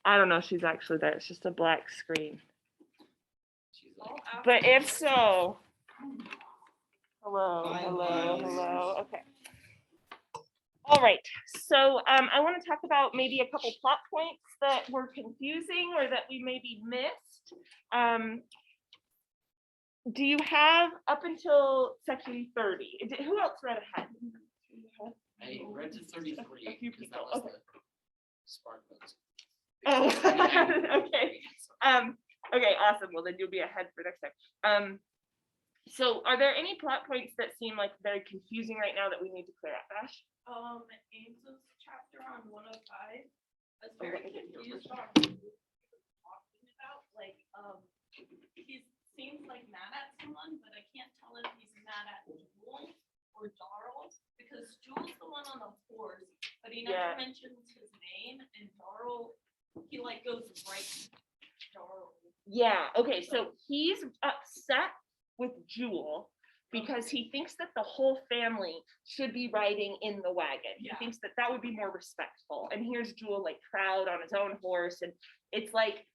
I don't know if she's actually there. It's just a black screen. But if so, hello. Okay. All right. So I want to talk about maybe a couple plot points that were confusing or that we maybe missed. Do you have up until section 30? Who else read ahead? I read to 33. A few people. That was Okay. the spark notes. Oh, okay. Okay, awesome. Well, then you'll be ahead for next time. So are there any plot points that seem like very confusing right now that we need to clear up, Ash? Angel's chapter on 105. I was very confused on what he was talking about. Like, he seems like mad at someone, but I can't tell if he's mad at Jewel or Darl, because Jewel's the one on the horse, but he never mentions his name, and Darl, he like goes right to Darl. Yeah, okay, so he's upset with Jewel because he thinks that the whole family should be riding in the wagon. He thinks that that would be more respectful. And here's Jewel like proud on his own horse, and it's like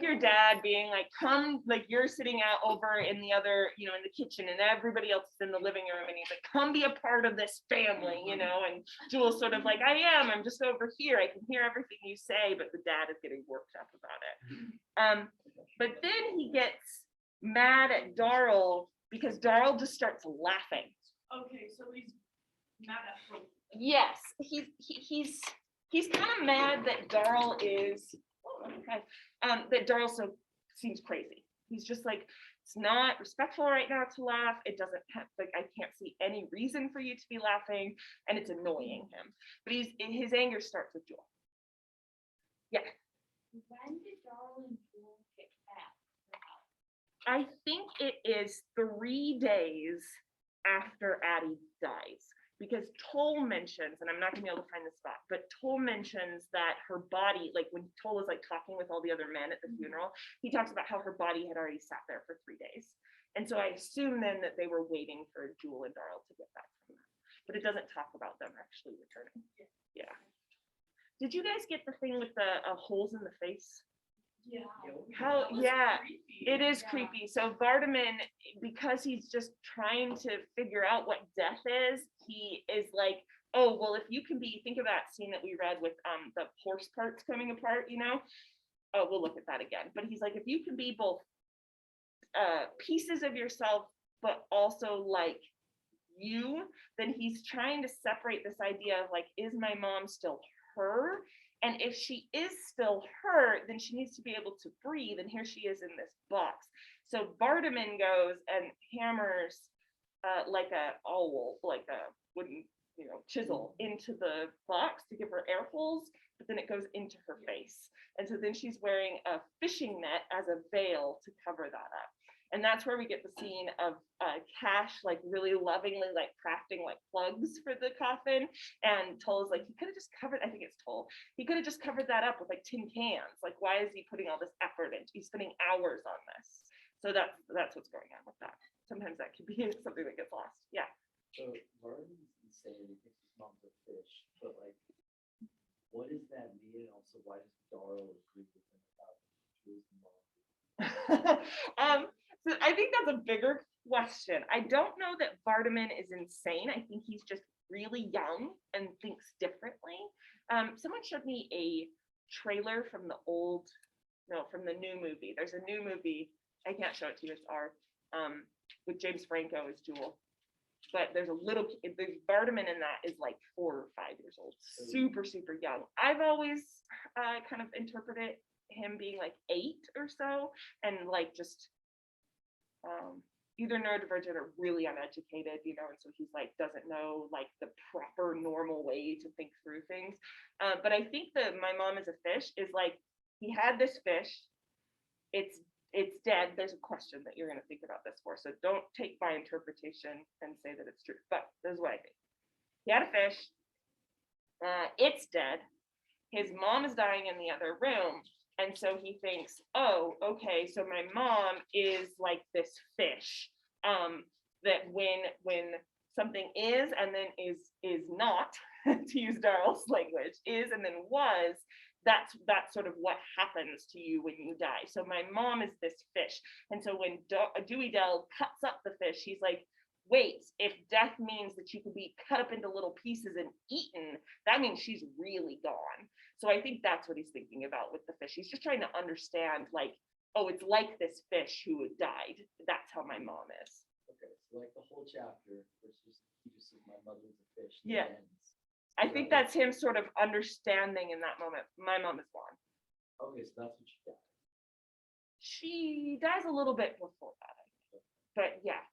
your dad being like, come, like you're sitting out over in the other, in the kitchen, and everybody else is in the living room, and he's like, come be a part of this family, and Jewel's sort of like, I'm just over here, I can hear everything you say, but the dad is getting worked up about it. But then he gets mad at Darl because Darl just starts laughing. Okay, so he's mad at her. Yes, he's kind of mad that Darl is that Darl seems crazy. He's just like, it's not respectful right now to laugh. It doesn't have, like, I can't see any reason for you to be laughing, and it's annoying him. But his anger starts with Jewel. Yeah. When did Darl and Jewel get back? I think it is 3 days after Addie dies, because Toll mentions, and I'm not gonna be able to find the spot, but Toll mentions that her body, like when Toll is like talking with all the other men at the funeral, he talks about how her body had already sat there for 3 days. And so I assume then that they were waiting for Jewel and Darl to get back from that. But it doesn't talk about them actually returning. Yeah. Did you guys get the thing with the holes in the face? Yeah. It is creepy. So Vardaman, because he's just trying to figure out what death is, he is like, oh, well, if you can be, think of that scene that we read with the horse parts coming apart, oh, we'll look at that again. But he's like, if you can be both pieces of yourself, but also like you, then he's trying to separate this idea of like, is my mom still her? And if she is still her, then she needs to be able to breathe. And here she is in this box. So Vardaman goes and hammers like a owl, like a wooden, chisel into the box to give her air holes, but then it goes into her face. And so then she's wearing a fishing net as a veil to cover that up. And that's where we get the scene of Cash like really lovingly like crafting like plugs for the coffin. And Toll is like, he could have just covered, I think it's Toll, he could have just covered that up with like tin cans. Like, why is he putting all this effort into? He's spending hours on this. So that's what's going on with that. Sometimes that could be something that gets lost. Yeah. So Vardaman's insane. He thinks his mom's a fish, but like, what does that mean? And also, why does Darl agree with him about Jewel's mom? So I think that's a bigger question. I don't know that Vardaman is insane. I think he's just really young and thinks differently. Someone showed me a trailer from from the new movie. There's a new movie. I can't show it to you. It's with James Franco as Jewel. But there's Vardaman in that is like 4 or 5 years old. Super, super young. I've always kind of interpreted him being like 8 or so, and like just either neurodivergent or really uneducated, and so he's like doesn't know like the proper normal way to think through things. But I think that my mom is a fish is like, he had this fish, it's dead. There's a question that you're going to think about this for, so don't take my interpretation and say that it's true, but this is what I think. He had a fish, it's dead, his mom is dying in the other room. And so he thinks, oh, okay, so my mom is like this fish that when something is and then is not, to use Darrell's language, is and then was, that's sort of what happens to you when you die. So my mom is this fish. And so when Dewey Dell cuts up the fish, he's like, wait, if death means that she could be cut up into little pieces and eaten, that means she's really gone. So I think that's what he's thinking about with the fish. He's just trying to understand, like, oh, it's like this fish who had died. That's how my mom is. Okay, so like the whole chapter, which is he just says my mother was a fish. Yeah. Ends. I think that's him sort of understanding in that moment. My mom is gone. Okay, so that's what she died. She dies a little bit before that, I think. But yeah.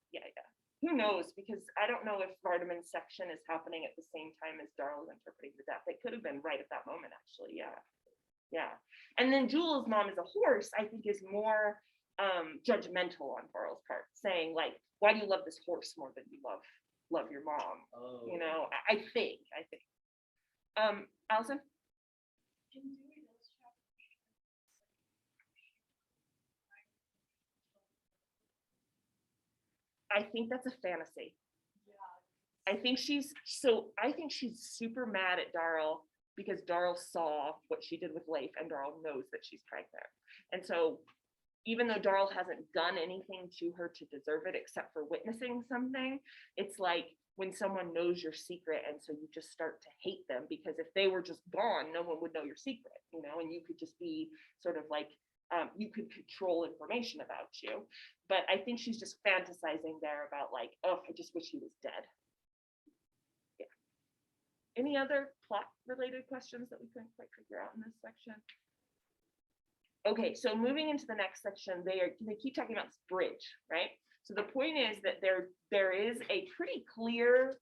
Who knows? Because I don't know if Vardaman's section is happening at the same time as Darrell's interpreting the death. It could have been right at that moment, actually. Yeah. And then Jules' mom is a horse, I think, is more judgmental on Darrell's part, saying like, why do you love this horse more than you love your mom? Oh. You know, I think. Allison? In doing those chapters, I think that's a fantasy. yeah, I think she's super mad at Darrell because Darrell saw what she did with Leif and Darrell knows that she's pregnant. And so even though Darrell hasn't done anything to her to deserve it except for witnessing something, it's like when someone knows your secret and so you just start to hate them, because if they were just gone, no one would know your secret, you know, and you could just be sort of like, you could control information about you. But I think she's just fantasizing there about like, oh, I just wish he was dead. Yeah. Any other plot related questions that we couldn't quite figure out in this section? Okay, so moving into the next section, they keep talking about this bridge, right? So the point is that there is a pretty clear,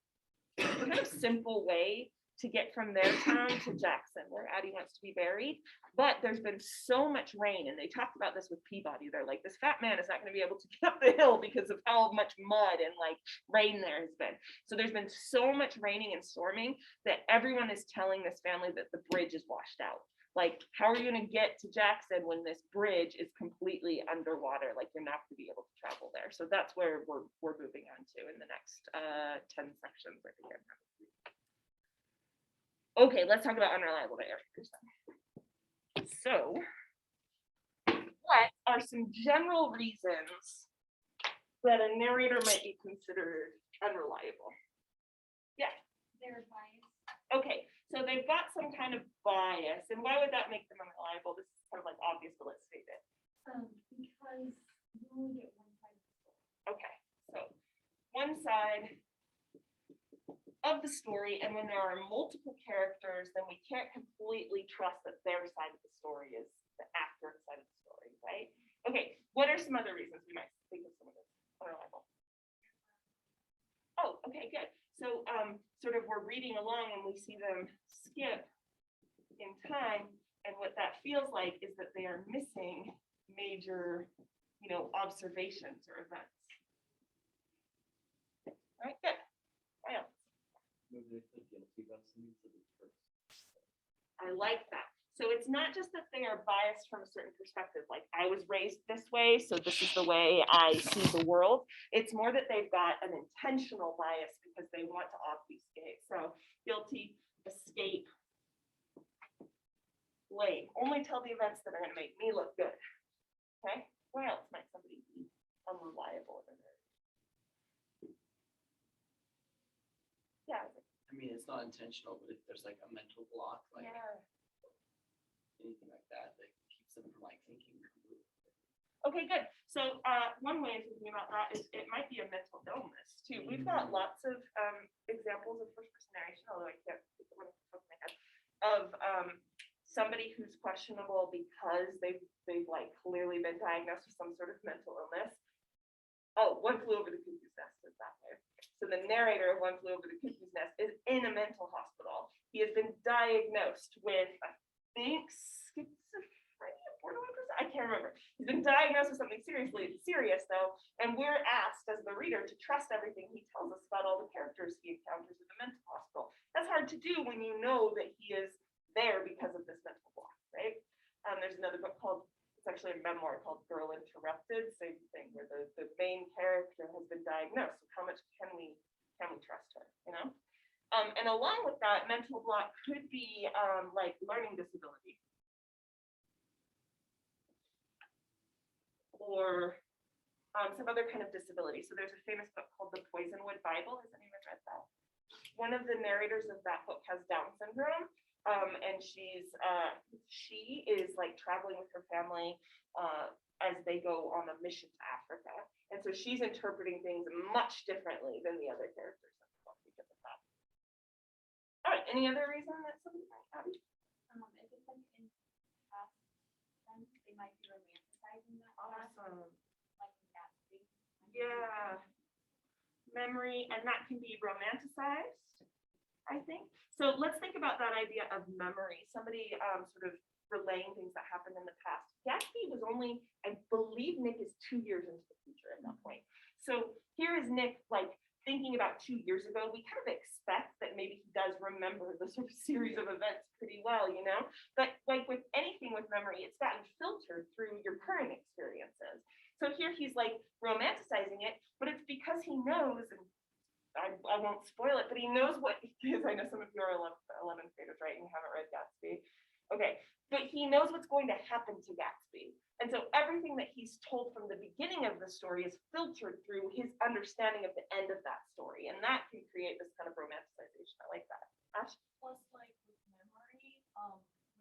kind of simple way to get from their town to Jackson, where Addie wants to be buried. But there's been so much rain, and they talked about this with Peabody. They're like, this fat man is not going to be able to get up the hill because of how much mud and like rain there has been. So there's been so much raining and storming that everyone is telling this family that the bridge is washed out. Like, how are you going to get to Jackson when this bridge is completely underwater? Like, you're not going to be able to travel there. So that's where we're moving on to in the next 10 sections. I think. Okay, let's talk about unreliable narrators. So, what are some general reasons that a narrator might be considered unreliable? Yeah. they're biased. Okay, so they've got some kind of bias, and why would that make them unreliable? This is kind of like obvious, but let's state it. Because you only get one side of the story. Okay, so one side of the story, and when there are multiple characters, then we can't completely trust that their side of the story is the accurate side of the story, right? Okay, what are some other reasons we might think of some of this unreliable? Oh, okay, good. So sort of we're reading along and we see them skip in time, and what that feels like is that they are missing major, you know, observations or events. All right, good. Why else? Maybe they feel guilty about something, so they first. I like that. So it's not just that they are biased from a certain perspective, like I was raised this way, so this is the way I see the world. It's more that they've got an intentional bias because they want to obfuscate. So guilty, escape, blame. Only tell the events that are going to make me look good. Okay? Why else might somebody be unreliable in their? Yeah. I mean, it's not intentional, but if there's like a mental block, like anything like that keeps them from like thinking. Okay, good. So one way of thinking about that is it might be a mental illness too. We've got lots of examples of first-person narration, although I can't think of one off the top of my head, of somebody who's questionable because they've like clearly been diagnosed with some sort of mental illness. Oh, One Flew Over the Cuckoo's Nest is that way. So the narrator of One Flew Over the Cuckoo's Nest is in a mental hospital. He has been diagnosed with, I think, schizophrenia, borderline person. I can't remember. He's been diagnosed with something serious though, and we're asked as the reader to trust everything he tells us about all the characters he encounters in the mental hospital. That's hard to do when you know that he is there because of this mental block, right? There's another book called, it's actually a memoir called Girl Interrupted, same thing, where the main character has been diagnosed. So how much can we can we trust her, you know? And along with that, mental block could be like learning disability. Or some other kind of disability. So there's a famous book called The Poisonwood Bible. Has anyone read that? One of the narrators of that book has Down syndrome. And she is like traveling with her family as they go on a mission to Africa. And so she's interpreting things much differently than the other characters in the book because of that. All right, any other reason that somebody might have? If it's like in past tense, they might be romanticizing that. Awesome. Like in Gatsby. Yeah. Memory, and that can be romanticized, I think. So let's think about that idea of memory. Somebody sort of relaying things that happened in the past. Gatsby was only, I believe Nick is 2 years into the future at that point. So here is Nick like thinking about 2 years ago. We kind of expect that maybe he does remember the sort of series of events pretty well, you know? But like with anything with memory, it's gotten filtered through your current experiences. So here he's like romanticizing it, but it's because he knows, and I won't spoil it, but he knows what it is. I know some of you are 11th graders, right, and you haven't read Gatsby. Okay, but he knows what's going to happen to Gatsby. And so everything that he's told from the beginning of the story is filtered through his understanding of the end of that story. And that can create this kind of romanticization. I like that. Ash? Plus, like with memory,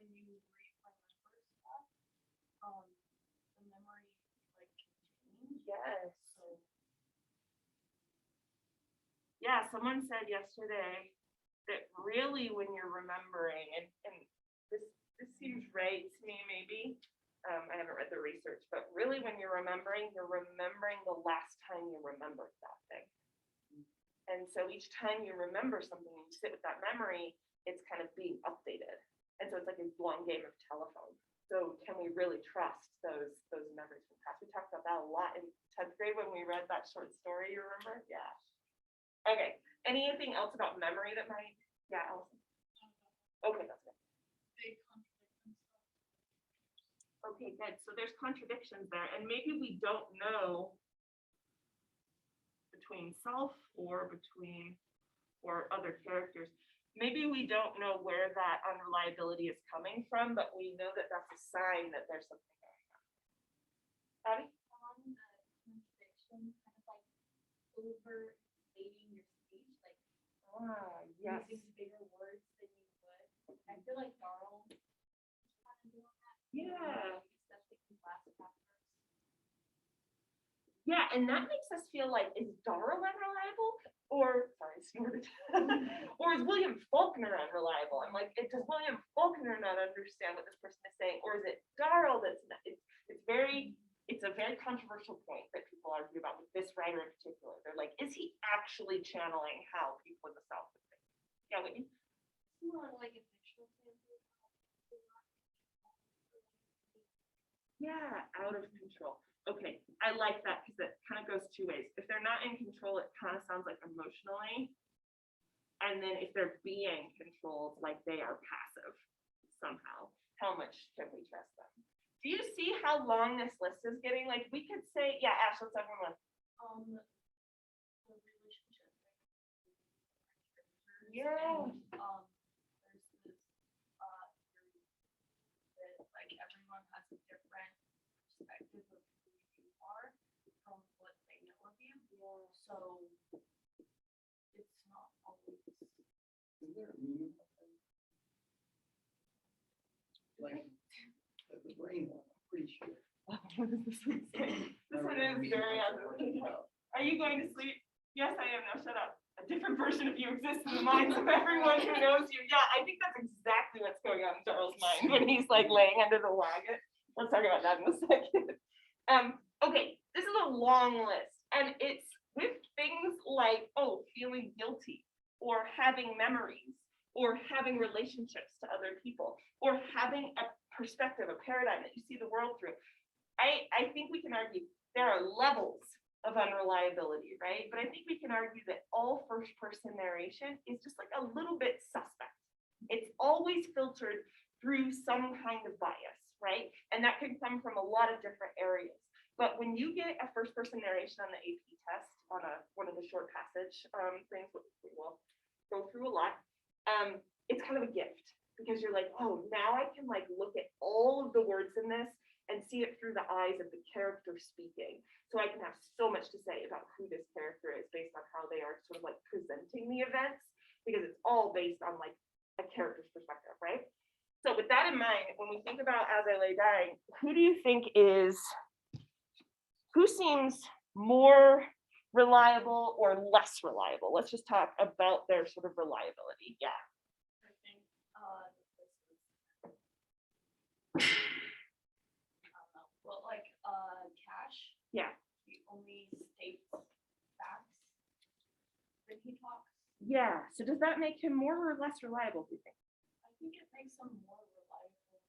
when you remember stuff, the memory like can change. Yes. So Yeah, someone said yesterday that really when you're remembering, and this seems right to me maybe, I haven't read the research, but really when you're remembering the last time you remembered that thing. And so each time you remember something, you sit with that memory, it's kind of being updated. And so it's like a long game of telephone. So can we really trust those memories from the past? We talked about that a lot in 10th grade when we read that short story, you remember? Yeah. Okay, anything else about memory that might, yeah, Allison? Okay, that's good. they contradict themselves. Okay, good. So there's contradictions there, and maybe we don't know between self or other characters. Maybe we don't know where that unreliability is coming from, but we know that that's a sign that there's something going on. Abby? On the contradiction, kind of like overstating your speech, like Yes. using bigger words than you would. I feel like Darl is kind of doing that. Yeah. Especially in last chapters. Yeah, and that makes us feel like, is Darl unreliable? Or, sorry, snorted. Or is William Faulkner unreliable? I'm like, does William Faulkner not understand what this person is saying? Or is it Darl that's not? It's a very controversial point that people argue about with this writer in particular. They're like, is he actually channeling how people in the South would think? Yeah, Whitney? More like a fictional family. Yeah, out of control. Okay, I like that because it kind of goes two ways. If they're not in control, it kind of sounds like emotionally. And then if they're being controlled, like they are passive somehow. How much can we trust them? Do you see how long this list is getting? Like we could say, yeah, Ash, let's have one more. The relationship. Yeah. And, there's this theory that like everyone has a different perspective of who you are from what they know of you. Yeah. So it's not always. Is there a meaning of that? Like, the brain one, I'm pretty sure. What does this one say? This one is very Are you going to sleep? Yes, I am. Now shut up. A different version of you exists in the minds of everyone who knows you. Yeah, I think that's exactly what's going on in Darl's mind when he's like laying under the wagon. Let's talk about that in a second. Okay, this is a long list, and it's with things like, feeling guilty, or having memories, or having relationships to other people, or having a perspective, a paradigm that you see the world through. I think we can argue there are levels of unreliability, right? But I think we can argue that all first-person narration is just like a little bit suspect. It's always filtered through some kind of bias, right? And that can come from a lot of different areas. But when you get a first-person narration on the AP test, on one of the short passage things, which we will go through a lot. It's kind of a gift because you're like, oh, now I can like look at all of the words in this and see it through the eyes of the character speaking. So I can have so much to say about who this character is based on how they are sort of like presenting the events, because it's all based on like a character's perspective, right? So with that in mind, when we think about As I Lay Dying, who seems more reliable or less reliable? Let's just talk about their sort of reliability. Yeah. I think, this is, I don't know, well, like, Cash, Yeah. he only states facts when he talks. Yeah. So does that make him more or less reliable, do you think? I think it makes him more reliable because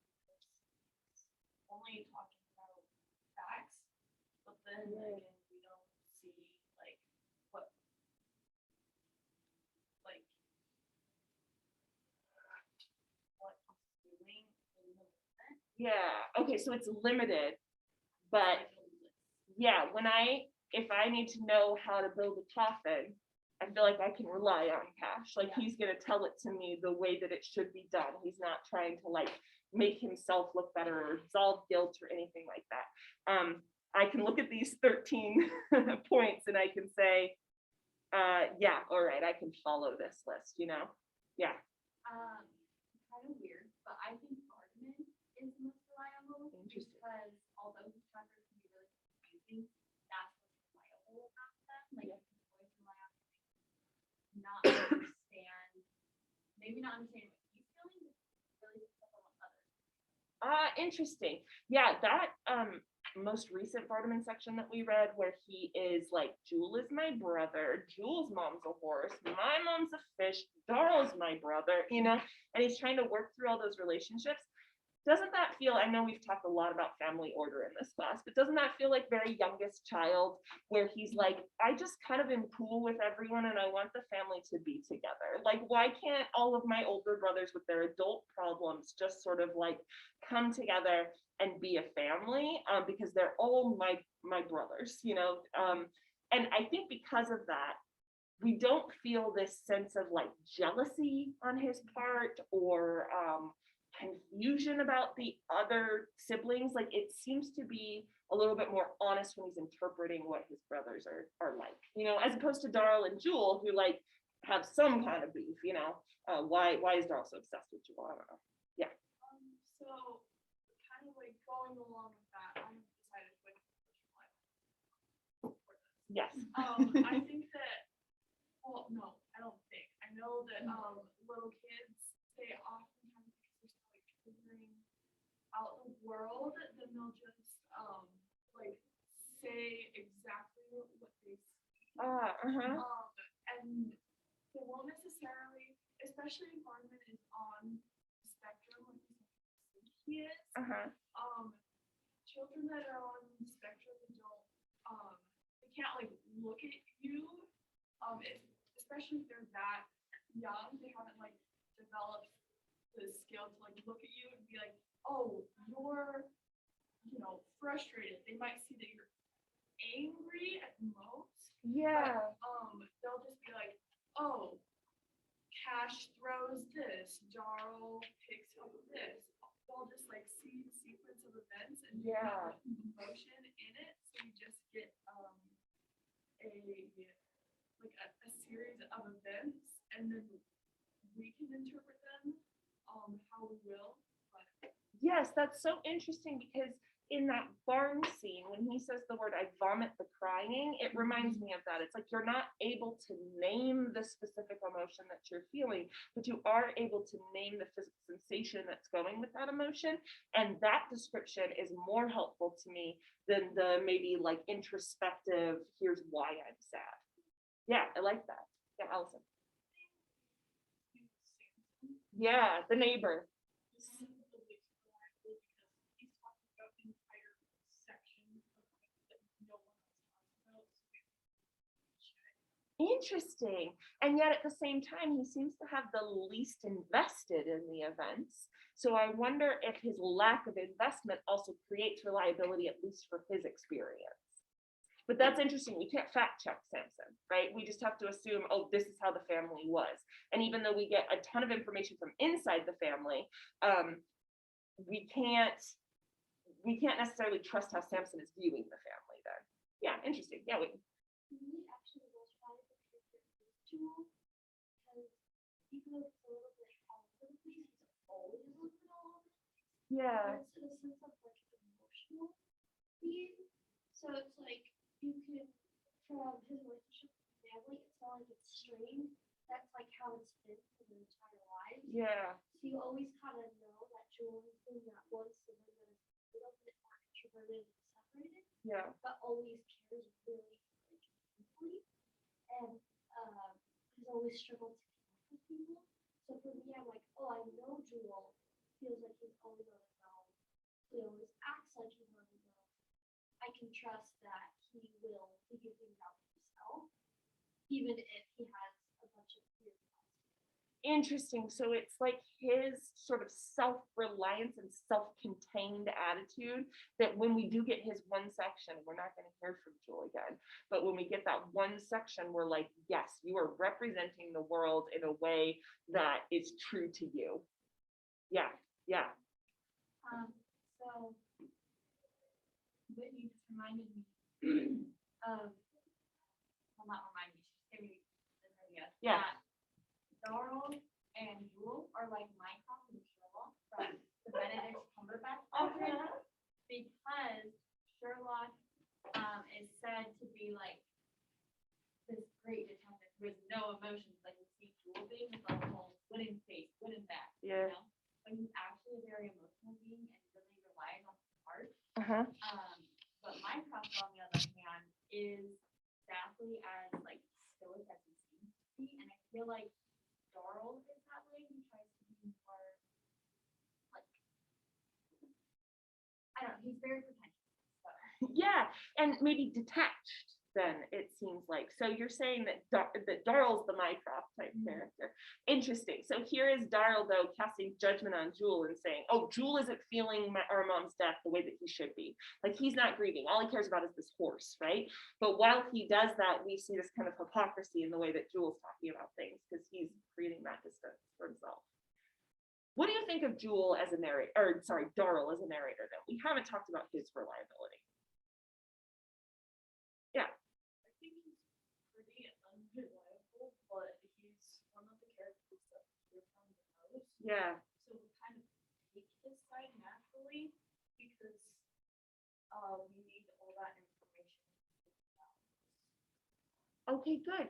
he's only talking about facts, but then again, we don't see like what like what he's doing in the moment. Yeah. Okay. So it's limited, but Like a list. yeah, if I need to know how to build a coffin, I feel like I can rely on Cash. Like Yeah. he's gonna tell it to me the way that it should be done. He's not trying to like make himself look better or absolve guilt or anything like that. I can look at these 13 points and I can say, yeah, all right, I can follow this list, you know? Yeah. Kind of weird, but I think Hardman is most reliable Interesting. because although his chapters can be really confusing, that's what's reliable about them. Like Yeah. his voice rely on not understand, maybe not understand what he's feeling, but really pick up on what others. Interesting. Yeah, that most recent Vardaman section that we read where he is like, Jewel is my brother, Jewel's mom's a horse, my mom's a fish, Darl's my brother, you know, and he's trying to work through all those relationships. Doesn't that feel, I know we've talked a lot about family order in this class, but doesn't that feel like very youngest child where he's like, I just kind of am cool with everyone and I want the family to be together. Like, why can't all of my older brothers with their adult problems just sort of like come together and be a family? Because they're all my brothers, you know? And I think because of that, we don't feel this sense of like jealousy on his part or confusion about the other siblings. Like it seems to be a little bit more honest when he's interpreting what his brothers are like, you know, as opposed to Darl and Jewel who like have some kind of beef, you know. Why is Darl so obsessed with Jewel? I don't know. Yeah. So kind of like going along with that, I haven't decided which one for this. Yes. I think that, well, no, I don't think. I know that little kids, they oftentimes, because they're like figuring out the world, then they'll just like say exactly what they see. And they won't necessarily, especially if Barnman is on the spectrum, like he is. Children that are on the spectrum don't, they can't like look at you. Especially if they're that young, they haven't like developed the skill to like look at you and be like, oh, you're, you know, frustrated. They might see that you're angry at most. Yeah. But, they'll just be like, oh, Cash throws this, Darl picks up this. They'll just like see the sequence of events and Yeah. emotion in it. So you just get a series of events, and then we can interpret them how we will. But Yes, that's so interesting because in that barn scene, when he says the word, I vomit the crying, it reminds me of that. It's like you're not able to name the specific emotion that you're feeling, but you are able to name the physical sensation that's going with that emotion. And that description is more helpful to me than the maybe like introspective, here's why I'm sad. Yeah, I like that. Yeah, Allison. Yeah, the neighbor. Interesting. And yet at the same time, he seems to have the least invested in the events. So I wonder if his lack of investment also creates reliability, at least for his experience. But that's interesting. We can't fact check Samson, right? We just have to assume, oh, this is how the family was. And even though we get a ton of information from inside the family, we can't necessarily trust how Samson is viewing the family then. Yeah, interesting. Yeah, wait. Me actually was trying to figure Jewel because even though it's a little bit all over the place, he's always a little bit all over the place. Yeah. It's in a sense of like emotional being. So it's like you can, from his relationship with the family, it's not like it's strained. That's like how it's been for their entire lives. Yeah. So you always kind of know that Jewel has been that one sibling that is a little bit more introverted and separated, Yeah. but always cares really like deeply, and has always struggled to connect with people. So for me, I'm like, oh, I know Jewel feels like he's always on his own. He always acts like he's on his own. I can trust that he will figure things out himself, even if he has a bunch of weird thoughts. Interesting. So it's like his sort of self-reliance and self-contained attitude that when we do get his one section, we're not going to hear from Jewel again. But when we get that one section, we're like, yes, you are representing the world in a way that is true to you. Yeah. Yeah. So Whitney just reminded me of, well, not remind me, she gave me this idea. Yeah. That Darl and Jewel are like Minecraft and Sherlock from the Benedict Cumberbatch. Okay. Because Sherlock is said to be like this great detective with no emotions, like you see Jewel being with like a whole wooden face, wooden back. Yeah. You know? But he's actually a very emotional being and really relies on his heart. Uh-huh. But Minecraft, on the other hand, is exactly as like stoic as he seems to be, and I feel like Darl is that way. He tries to be more like, I don't know. He's very pretentious. So. Yeah, and maybe detached. Then it seems like. So you're saying that that Darl's the Mycroft type character. Interesting. So here is Darl though casting judgment on Jewel and saying, "Oh, Jewel isn't feeling our mom's death the way that he should be. Like he's not grieving. All he cares about is this horse, right?" But while he does that, we see this kind of hypocrisy in the way that Jewel's talking about things because he's creating that distance for himself. What do you think of Jewel as a narrator, or sorry, Darl as a narrator? Then we haven't talked about his reliability. Yeah. I think he's pretty unreliable, but he's one of the characters that we hear from the most. Yeah. So we kind of take his side naturally because we need all that information. Okay, good.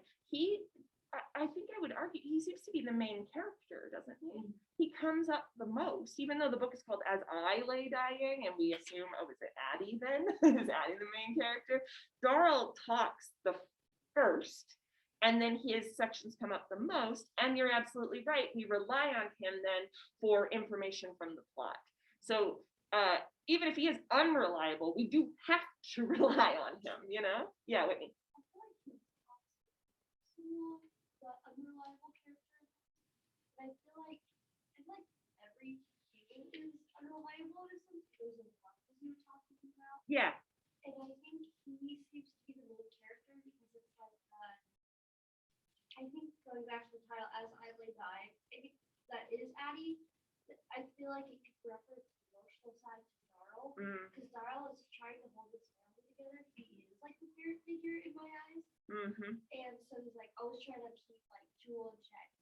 I think I would argue he seems to be the main character, doesn't he? He comes up the most, even though the book is called As I Lay Dying, and we assume, oh, is it Addie then? Is Addie the main character? Darl talks the first, and then his sections come up the most, and you're absolutely right. We rely on him then for information from the plot. So even if he is unreliable, we do have to rely on him, you know? Yeah, Whitney. I feel like he's also the unreliable character. But I feel like every king is unreliable to some there's a lot as you were talking about. Yeah. And I think he seems to be the main character because it's like I think going back to the title As I Lay Dying, I think that is Addie. I feel like it could reference the emotional side to Darl. Because Darl is trying to hold his family together. He is like the parent figure in my eyes. Mm-hmm. And so he's like always trying to keep like Jewel in check.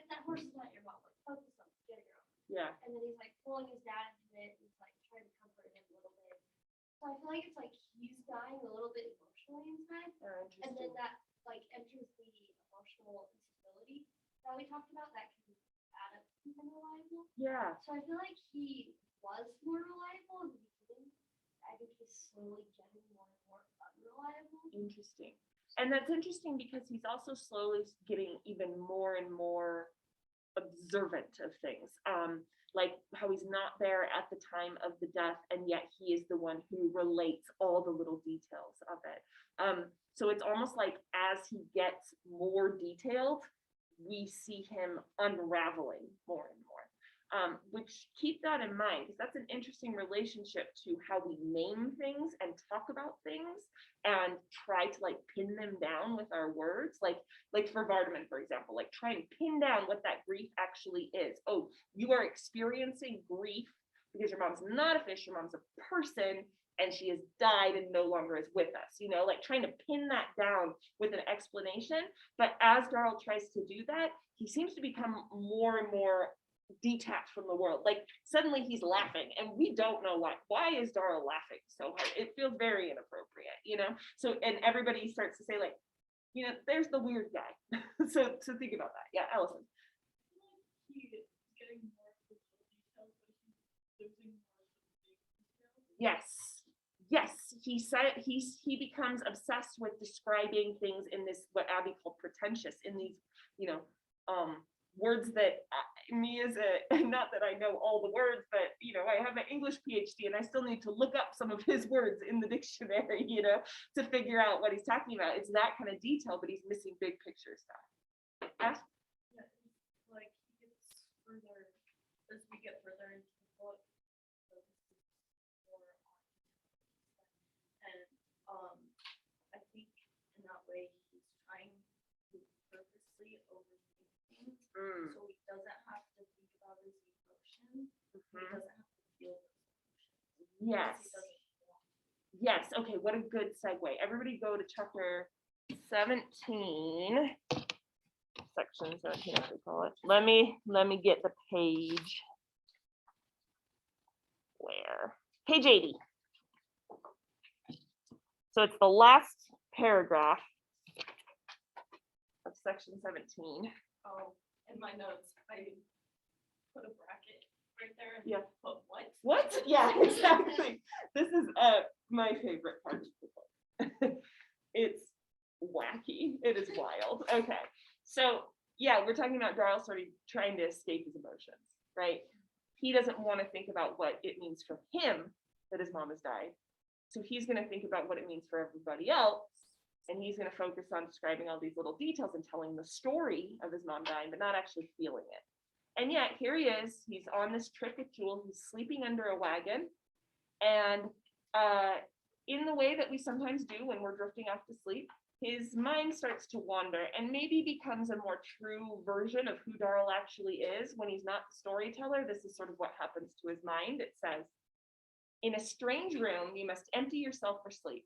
That horse is not your mom. Like focus on it, get a girl. Yeah. And then he's like pulling his dad into it. He's like trying to comfort him a little bit. So I feel like it's like he's dying a little bit emotionally inside. And then that like enters the emotional instability that we talked about that can add up to being unreliable. Yeah. So I feel like he was more reliable in the beginning. I think he's slowly getting more and more unreliable. Interesting. And that's interesting because he's also slowly getting even more and more observant of things. Like how he's not there at the time of the death, and yet he is the one who relates all the little details of it. So it's almost like as he gets more detailed, we see him unraveling more and more. keep that in mind, because that's an interesting relationship to how we name things and talk about things and try to like pin them down with our words. Like for Vardaman, for example, like try and pin down what that grief actually is. Oh, you are experiencing grief because your mom's not a fish, your mom's a person, and she has died and no longer is with us, you know, like trying to pin that down with an explanation. But as Darl tries to do that, he seems to become more and more detached from the world. Like suddenly he's laughing and we don't know why. Why is Darl laughing so hard? It feels very inappropriate, you know? So, and everybody starts to say like, you know, there's the weird guy. So think about that. Yeah, Allison. Yes, he said he becomes obsessed with describing things in this, what Abby called pretentious, in these, you know, words that me as a, not that I know all the words, but you know, I have an English PhD and I still need to look up some of his words in the dictionary, you know, to figure out what he's talking about. It's that kind of detail, but he's missing big picture stuff. Ask? Yeah, it's like he gets further, as we get further into the book, more on, and I think in that way he's trying to purposely overthink things, so he doesn't have to think about his emotions. He doesn't have to feel those emotions. Yes. Yes. Okay. What a good segue. Everybody go to chapter 17, section 17, as we call it. Let me get the page. Where? Page 80. So it's the last paragraph of section 17. Oh, in my notes, I put a bracket right there and Yeah. put what? What? Yeah, exactly. This is my favorite part of the book. It's wacky. It is wild. Okay. So yeah, we're talking about Darl sort of trying to escape his emotions, right? He doesn't want to think about what it means for him that his mom has died. So he's going to think about what it means for everybody else. And he's going to focus on describing all these little details and telling the story of his mom dying, but not actually feeling it. And yet here he is, he's on this trip with Jewel, he's sleeping under a wagon. And in the way that we sometimes do when we're drifting off to sleep, his mind starts to wander and maybe becomes a more true version of who Darl actually is when he's not the storyteller. This is sort of what happens to his mind. It says, in a strange room, you must empty yourself for sleep.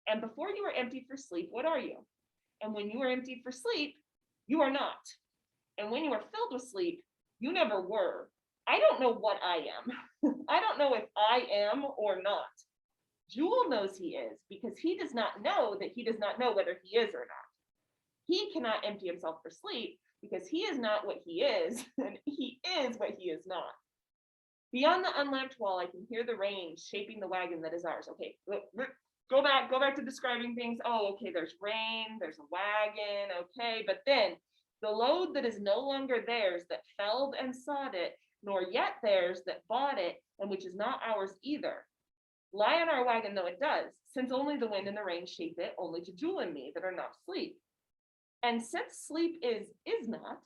And before you are emptied for sleep, what are you? And when you are emptied for sleep, you are not. And when you are filled with sleep, you never were. I don't know what I am. I don't know if I am or not. Jewel knows he is because he does not know that he does not know whether he is or not. He cannot empty himself for sleep because he is not what he is, and he is what he is not. Beyond the unlamped wall, I can hear the rain shaping the wagon that is ours. Okay, go back to describing things. Oh, okay, there's rain, there's a wagon, okay, but then the load that is no longer theirs that felled and sawed it, nor yet theirs that bought it, and which is not ours either. Lie on our wagon though it does, since only the wind and the rain shape it, only to Jewel and me that are not asleep. And since sleep is not,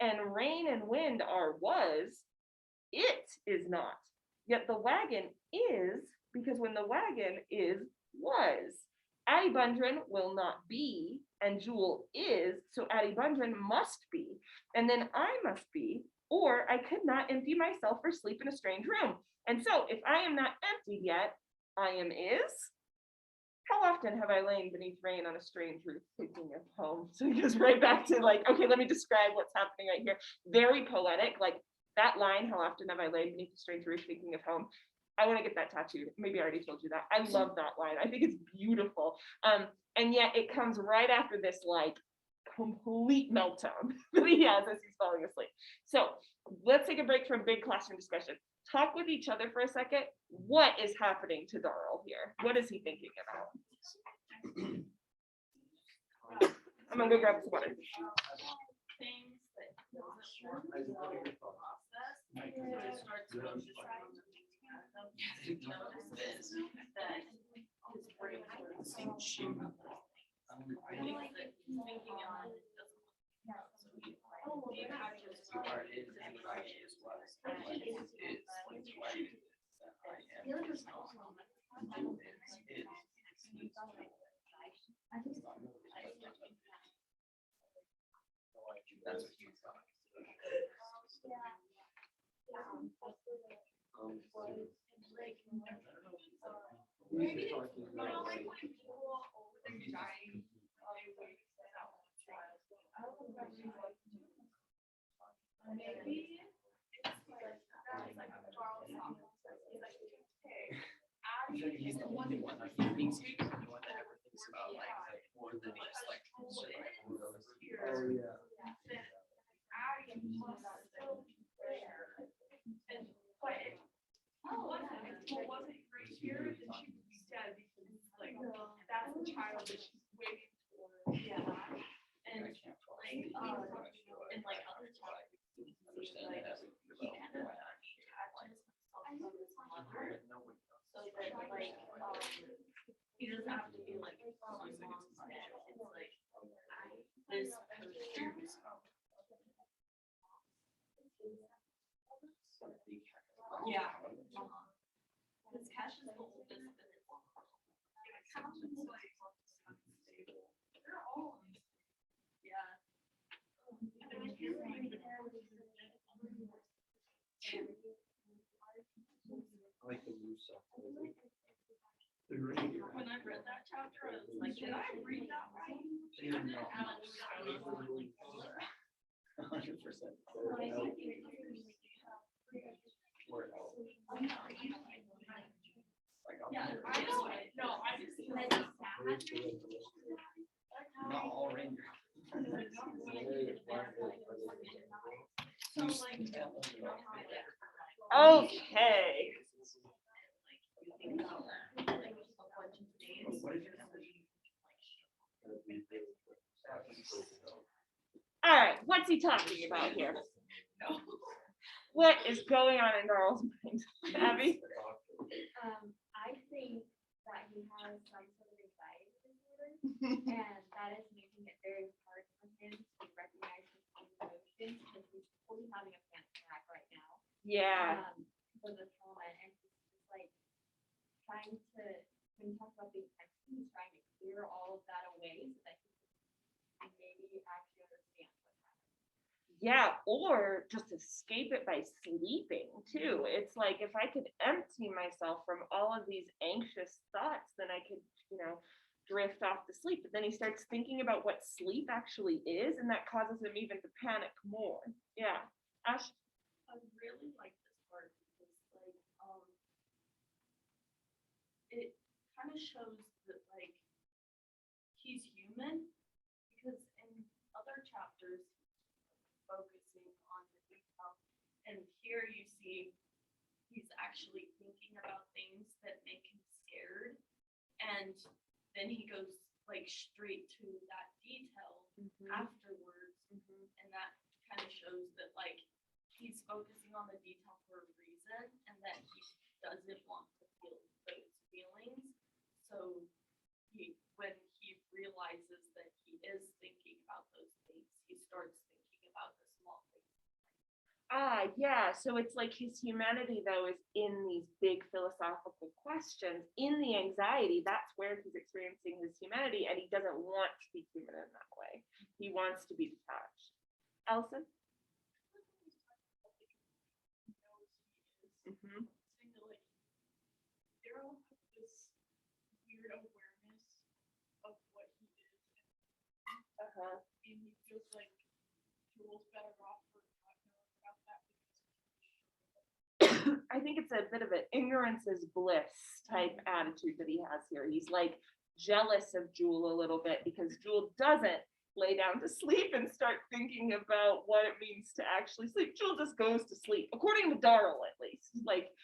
and rain and wind are was, it is not. Yet the wagon is, because when the wagon is, was. Addie Bundren will not be, and Jewel is, so Addie Bundren must be, and then I must be, or I could not empty myself for sleep in a strange room. And so if I am not emptied yet, I am is. How often have I lain beneath rain on a strange roof thinking of home? So he goes right back to like, okay, let me describe what's happening right here. Very poetic, like that line, how often have I lain beneath a strange roof thinking of home? I want to get that tattooed. Maybe I already told you that. I love that line. I think it's beautiful. And yet it comes right after this like complete meltdown that he has as he's falling asleep. So let's take a break from big classroom discussion. Talk with each other for a second. What is happening to Darl here? What is he thinking about? I'm gonna go grab some water. Things that doesn't work well in the process, so it starts noticing notices that his brain sort of sinks things that he's thinking on doesn't work. So he attaches to Part is and part is was. That's what he's got. Maybe it's, like when people over their dying, maybe it's like Charles he's like, hey, He's the only one, like, he thinks he's the only one that ever thinks about, like, more than just, like, Oh, yeah. Wasn't right here, then she would be dead because like that's the child that she's waiting for. Yeah. And like in like other chapters, like he kind of detaches himself from his mother, so that like he doesn't have to be like my mom's dad. It's like this person who's yeah. This cash is the oldest, but it's cash is like unstable. They're all yeah. I like the new stuff. When I read that chapter, I was like, did I read that right? Yeah, I know it. No, I just Not all reindeer. so like Okay. All right, what's he talking about here? What is going on in Darrell's mind? Abby? I think that he has some sort of anxiety disorder, and that is making it very hard for him to recognize his own emotions because he's fully having a panic attack right now. Yeah. For the trauma, and he's just like trying to, when you talk about being empty, he's trying to clear all of that away so that he can maybe actually understand what's happening. Yeah, or just escape it by sleeping too. It's like if I could empty myself from all of these anxious thoughts, then I could, drift off to sleep. But then he starts thinking about what sleep actually is, and that causes him even to panic more. Yeah. Ash? I really like this part because like it kind of shows that like he's human because in other chapters focusing on the detail, and here you see he's actually thinking about things that make him scared, and then he goes like straight to that detail afterwards, and that kind of shows that like he's focusing on the detail for a reason, and that he doesn't want to feel those feelings. So when he realizes that he is thinking about those things, he starts thinking about the small things. Yeah. So it's like his humanity, though, is in these big philosophical questions. In the anxiety, that's where he's experiencing his humanity, and he doesn't want to be human in that way. He wants to be detached. Elson? Mm-hmm. Saying that like Daryl has this weird awareness of what he is, and he feels like Jules better off for not knowing about that because I think it's a bit of an ignorance is bliss type attitude that he has here. He's like jealous of Jewel a little bit because Jewel doesn't lay down to sleep and start thinking about what it means to actually sleep. Jewel just goes to sleep, according to Darrell at least. Like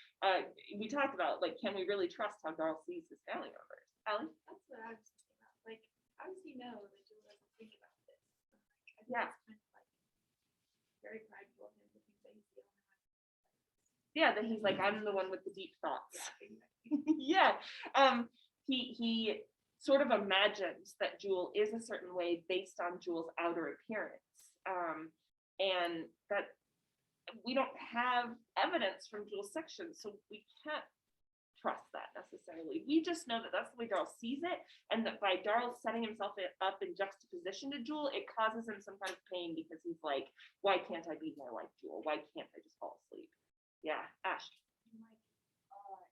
we talked about, like, can we really trust how Darrell sees his family members? Allie? that's what I was thinking about. Like, how does he know that Jewel doesn't think about this? I think Yeah. it's kind of like very prideful of him to think that he's the only one. Yeah, that he's like, I'm the one with the deep thoughts. Yeah. He sort of imagines that Jewel is a certain way based on Jewel's outer appearance. And that we don't have evidence from Jewel's section, so we can't trust that necessarily. We just know that that's the way Darl sees it, and that by Darl setting himself up in juxtaposition to Jewel, it causes him some kind of pain because he's like, why can't I be more like Jewel? Why can't I just fall asleep? Yeah, Ash. And like,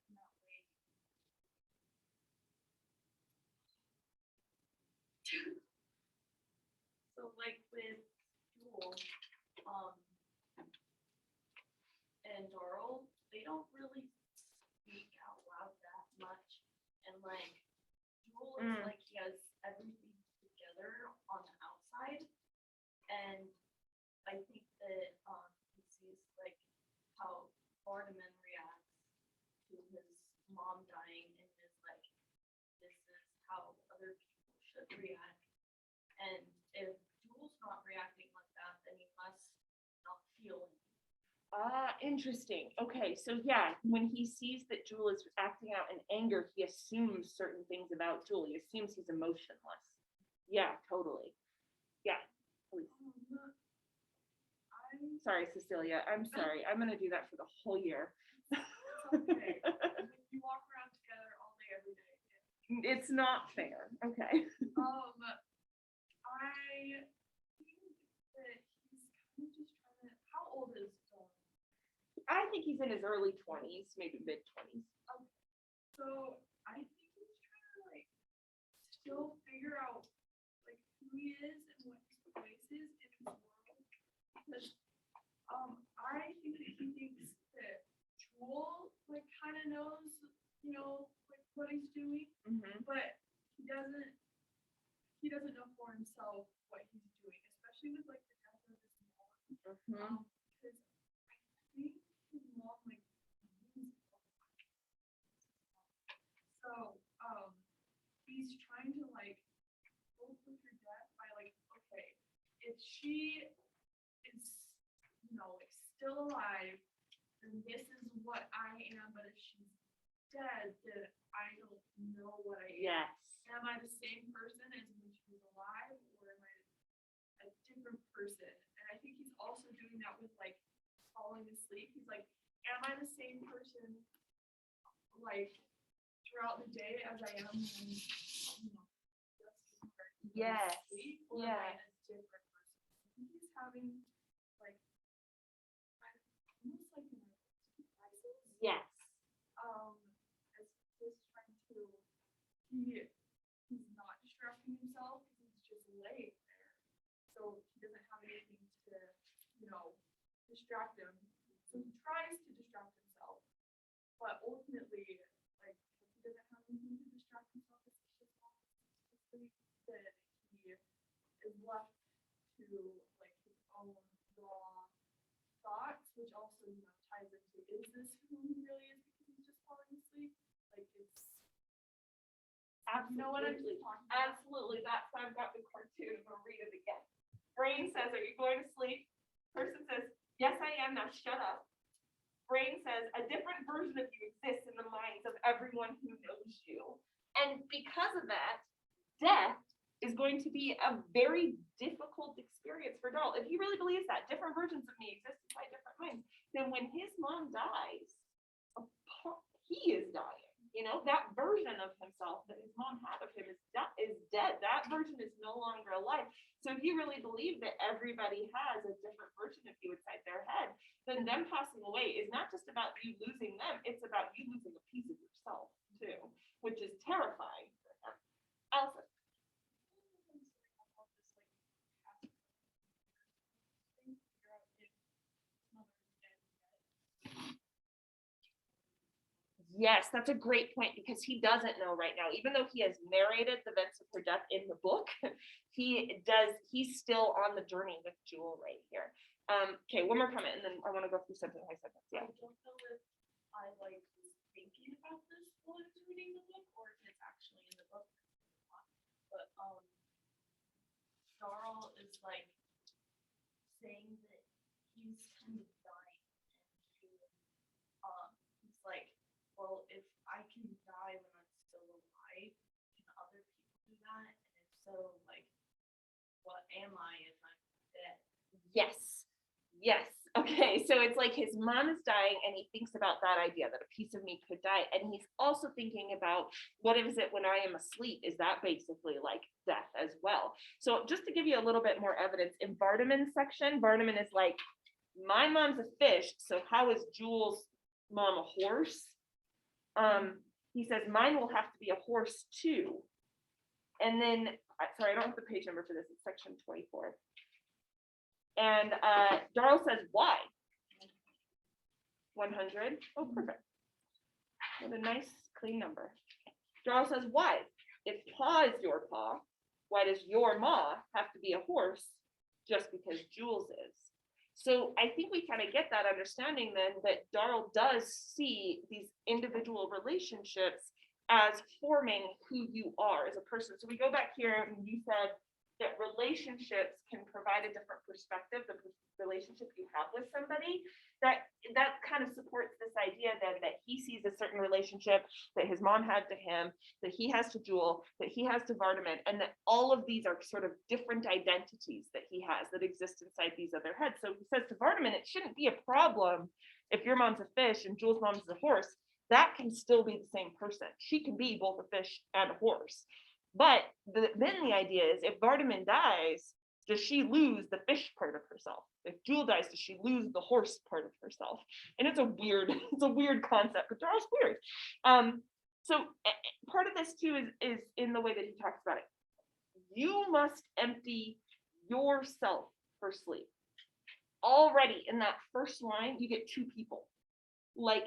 in that way. So like with Jewel, and Doral, they don't really speak out loud that much. And like Jewel is like he has everything together on the outside. And I think that he sees like how Vardaman reacts to his mom dying and is like, this is how other people should react. And if Jewel's not reacting like that, then he must not feel anything. Interesting. Okay, so yeah, when he sees that Jewel is acting out in anger, he assumes certain things about Jewel. He assumes he's emotionless. Yeah, totally. Yeah. Please. Sorry, Cecilia. I'm sorry. I'm gonna do that for the whole year. Okay. You walk around together all day, every day. It's not fair. Okay. I think that he's kind of just trying to. How old is Dawn? I think he's in his early 20s, maybe mid 20s. So I think he's trying to like still figure out like who he is and what his place is in his world. Because I think that he thinks that Jewel like kind of knows, you know, like what he's doing, but he doesn't know for himself what he's doing, especially with like the death of his mom. Because I think his mom like means a lot. So he's trying to like cope with her death by like, okay, if she is, you know, like still alive, then this is what I am, but if she's dead, then I don't know what I am. Yes. Am I the same person as when she was alive, or am I a different person? And I think he's also doing that with like falling asleep. He's like, am I the same person like throughout the day as I am when, you know, Yes. asleep, or am I a different person? I think he's having like almost like an identity crisis. Yes. As he's trying to he's not distracting himself because he's just laying there. So he doesn't have anything to, you know, distract him. So he tries to distract himself. But ultimately, like if he doesn't have anything to distract himself, it's just not sleep, that he is left to like his own raw thoughts, which also, you know, ties into, is this who he really is because he's just falling asleep? Like it's Absolutely. know what I'm talking about? Absolutely. That's why I've got the cartoon. I'm gonna read it again. Brain says, are you going to sleep? Person says, yes, I am. Now shut up. Brain says, a different version of you exists in the minds of everyone who knows you. And because of that, death is going to be a very difficult experience for Darl. If he really believes that different versions of me exist in my different minds, then when his mom dies, he is dying. You know, that version of himself that his mom had of him is dead. That version is no longer alive. So if you really believe that everybody has a different version of you inside their head, then them passing away is not just about you losing them, it's about you losing a piece of yourself too, which is terrifying for him. Allison. Yes, that's a great point because he doesn't know right now. Even though he has narrated the events of her death in the book, he's still on the journey with Jewel right here. Okay, one more comment and then I want to go through sentence by sentence. Yeah. I don't know if I like was thinking about this while I was reading the book or if it's actually in the book. But Darl is like saying that he's kind of dying and he's like, well, if I can die when I'm still alive, can other people do that? And if so, like, what am I if I'm dead? Yes. Yes. Okay, so it's like his mom is dying and he thinks about that idea that a piece of me could die. And he's also thinking about what is it when I am asleep? Is that basically like death as well? So just to give you a little bit more evidence, in Vardaman's section, Vardaman is like, my mom's a fish, so how is Jules' mom a horse? He says, mine will have to be a horse too. And then, sorry, I don't have the page number for this, it's section 24. And Darrell says, why? 100. Oh, perfect. What a nice, clean number. Darrell says, why? If paw is your paw, why does your ma have to be a horse just because Jules is? So I think we kind of get that understanding then that Darrell does see these individual relationships as forming who you are as a person. So we go back here and you said that relationships can provide a different perspective, the relationship you have with somebody, that kind of supports this idea then that he sees a certain relationship that his mom had to him, that he has to Jewel, that he has to Vardaman, and that all of these are sort of different identities that he has that exist inside these other heads. So he says to Vardaman, it shouldn't be a problem if your mom's a fish and Jewel's mom's a horse. That can still be the same person. She can be both a fish and a horse. But then the idea is, if Vardaman dies, does she lose the fish part of herself? If Jewel dies, does she lose the horse part of herself? And it's a weird concept, but Darrell's weird. So part of this too is in the way that he talks about it. You must empty yourself for sleep. Already in that first line, you get two people. Like,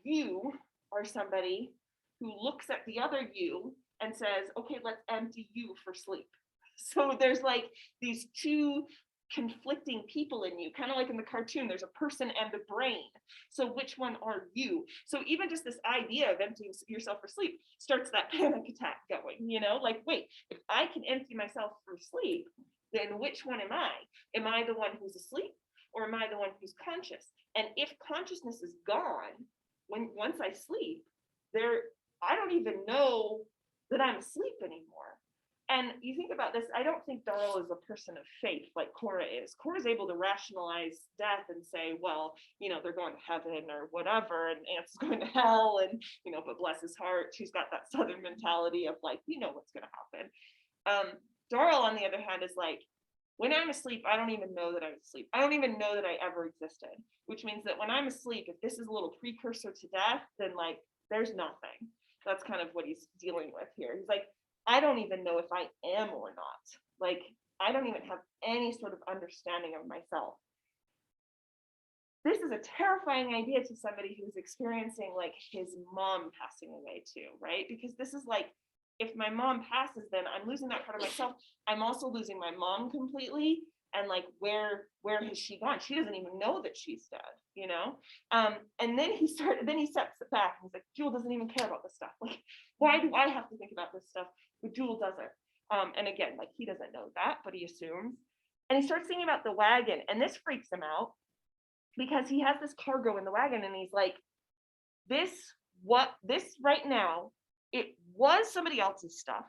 you are somebody who looks at the other you and says, okay, let's empty you for sleep. So there's like these two conflicting people in you, kind of like in the cartoon, there's a person and a brain. So which one are you? So even just this idea of emptying yourself for sleep starts that panic attack going, you know, like, wait, if I can empty myself for sleep, then which one am I? Am I the one who's asleep or am I the one who's conscious? And if consciousness is gone, once I sleep, I don't even know that I'm asleep anymore. And you think about this, I don't think Darrell is a person of faith like Cora is. Cora's able to rationalize death and say, well, you know, they're going to heaven or whatever, and Aunt's going to hell, and, you know, but bless his heart, she's got that Southern mentality of like, you know what's going to happen. Darrell, on the other hand, is like, when I'm asleep, I don't even know that I'm asleep. I don't even know that I ever existed, which means that when I'm asleep, if this is a little precursor to death, then like, there's nothing. That's kind of what he's dealing with here. He's like, I don't even know if I am or not. Like, I don't even have any sort of understanding of myself. This is a terrifying idea to somebody who's experiencing like his mom passing away too, right? Because this is like, if my mom passes, then I'm losing that part of myself. I'm also losing my mom completely. And like, where has she gone? She doesn't even know that she's dead, you know? And then he steps it back and he's like, Jewel doesn't even care about this stuff. Like, why do I have to think about this stuff? But Jewel doesn't. And again, like, he doesn't know that, but he assumes. And he starts thinking about the wagon, and this freaks him out because he has this cargo in the wagon, and he's like, this right now, it was somebody else's stuff.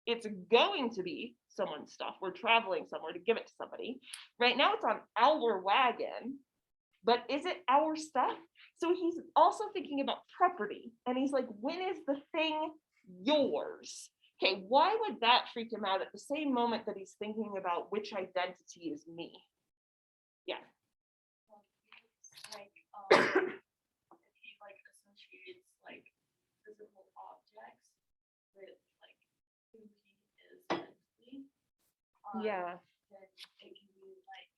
It's going to be someone's stuff. We're traveling somewhere to give it to somebody. Right now it's on our wagon, but is it our stuff? So he's also thinking about property. And he's like, when is the thing yours? Okay, why would that freak him out at the same moment that he's thinking about which identity is me? Yeah. Like, if he like associates like physical objects with like who he is mentally, Yeah. then it can be like,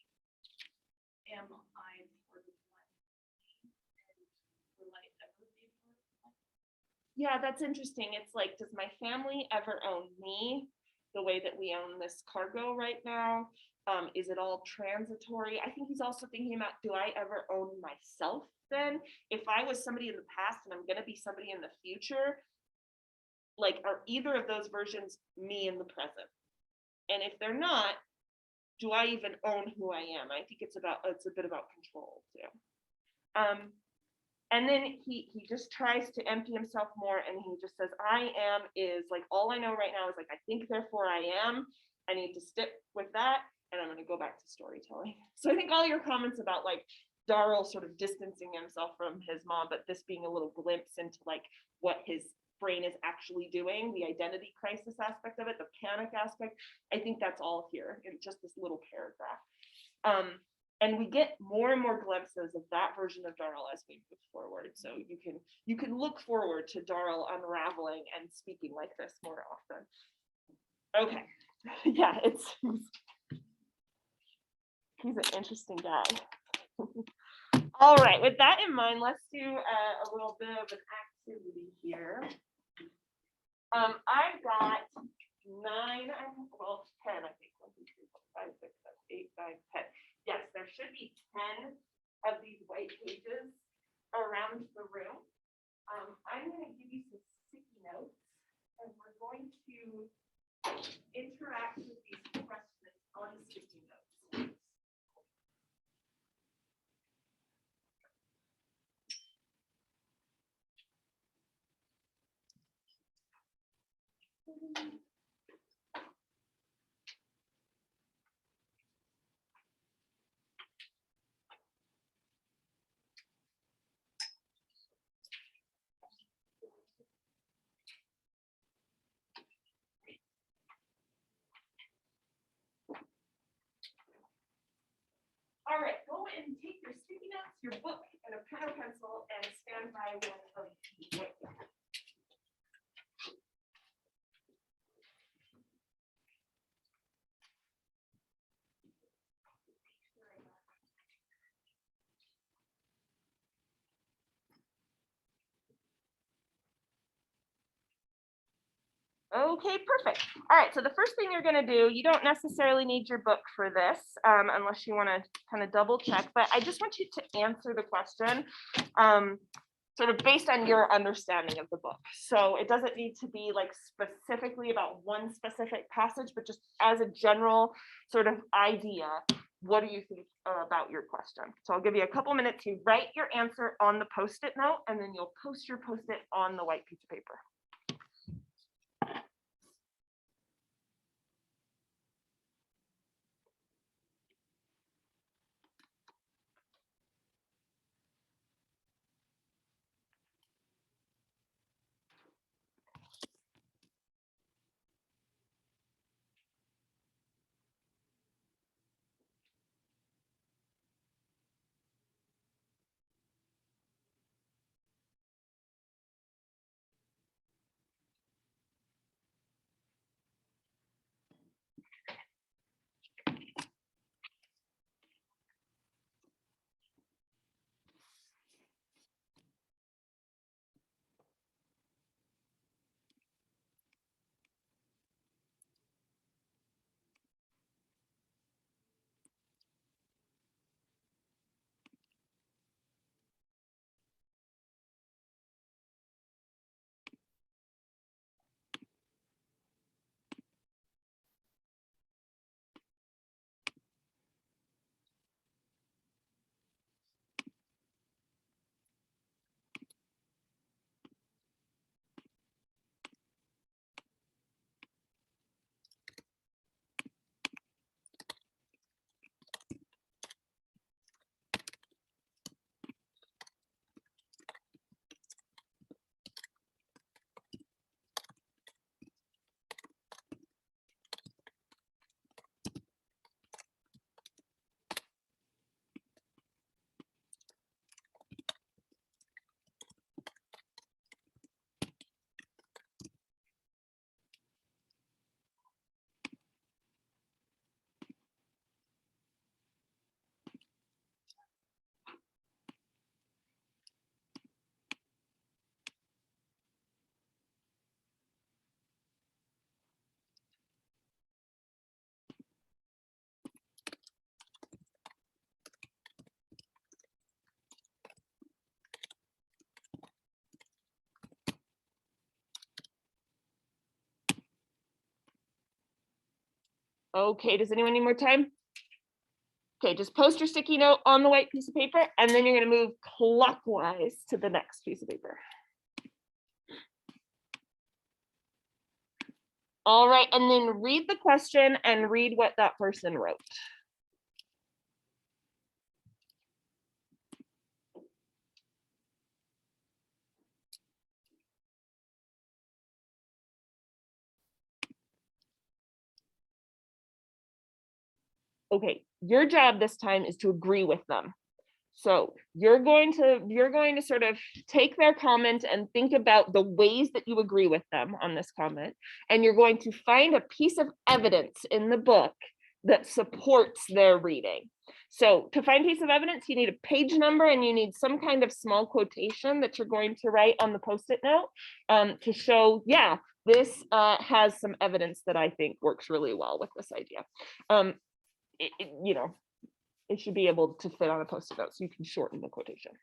am I part of my family, and will I ever be part of my family? Yeah, that's interesting. It's like, does my family ever own me the way that we own this cargo right now? Is it all transitory? I think he's also thinking about, do I ever own myself then? If I was somebody in the past and I'm going to be somebody in the future, like, are either of those versions me in the present? And if they're not, do I even own who I am? I think it's a bit about control too. And then he just tries to empty himself more, and he just says, I am is like, all I know right now is like, I think, therefore I am. I need to stick with that, and I'm going to go back to storytelling. So I think all your comments about like Darrell sort of distancing himself from his mom, but this being a little glimpse into like what his brain is actually doing, the identity crisis aspect of it, the panic aspect. I think that's all here in just this little paragraph. And we get more and more glimpses of that version of Darrell as we move forward. So you can look forward to Darrell unraveling and speaking like this more often. Okay, yeah, he's an interesting guy. All right, with that in mind, let's do a little bit of an activity here. I've got 10, I think. 1, 2, 3, 4, 5, 6, 7, 8, 9, 10. Yes, there should be 10 of these white pages around the room. I'm going to give you some sticky notes, and we're going to interact with these questions on the sticky notes. All right, go and take your sticky notes, your book, and a pen or pencil, and stand by one of these white pages. Okay, perfect. All right, so the first thing you're going to do, you don't necessarily need your book for this unless you want to kind of double check, but I just want you to answer the question sort of based on your understanding of the book. So it doesn't need to be like specifically about one specific passage, but just as a general sort of idea, what do you think about your question? So I'll give you a couple minutes to write your answer on the Post-it note, and then you'll post your Post-it on the white piece of paper. Okay, does anyone need more time? Okay, just post your sticky note on the white piece of paper, and then you're going to move clockwise to the next piece of paper. All right, and then read the question and read what that person wrote. Okay, your job this time is to agree with them. So you're going to sort of take their comment and think about the ways that you agree with them on this comment. And you're going to find a piece of evidence in the book that supports their reading. So to find a piece of evidence, you need a page number and you need some kind of small quotation that you're going to write on the Post-it note to show, yeah, this has some evidence that I think works really well with this idea. You know, it should be able to fit on a Post-it note, so you can shorten the quotation.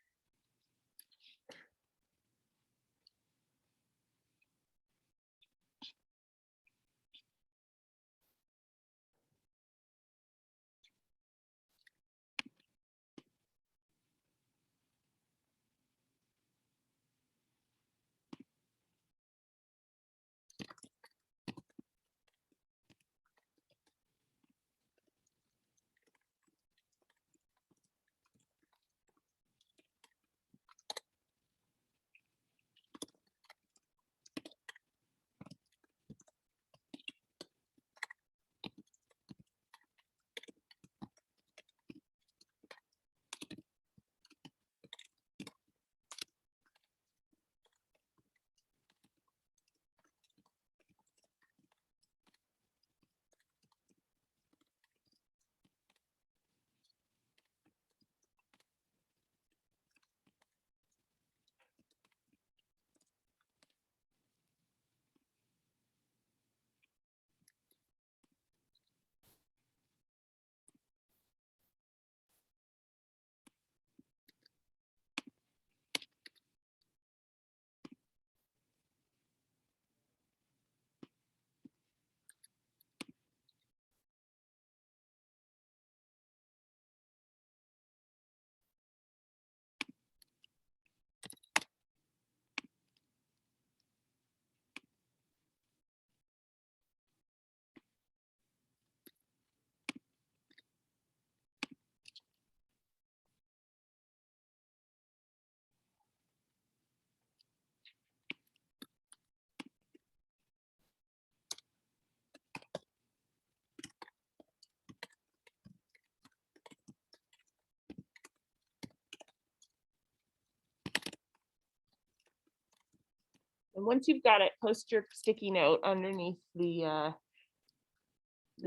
And once you've got it, post your sticky note underneath the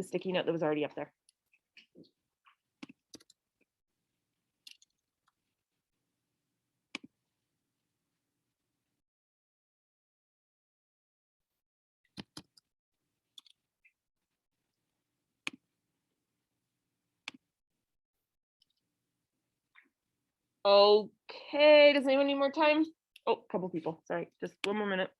sticky note that was already up there. Okay, does anyone need more time? Oh, a couple people, sorry, just one more minute.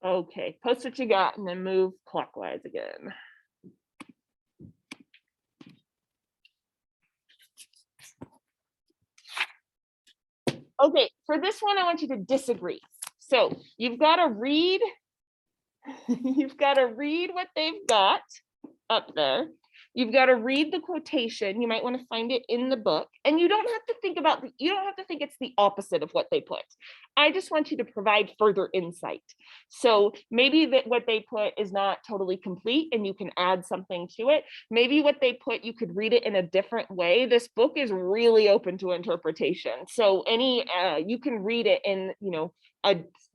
Okay, post what you got and then move clockwise again. Okay, for this one, I want you to disagree. So you've got to read, you've got to read what they've got up there. You've got to read the quotation. You might want to find it in the book. And you don't have to think about you don't have to think it's the opposite of what they put. I just want you to provide further insight. So maybe that what they put is not totally complete and you can add something to it. Maybe what they put, you could read it in a different way. This book is really open to interpretation. So you can read it in,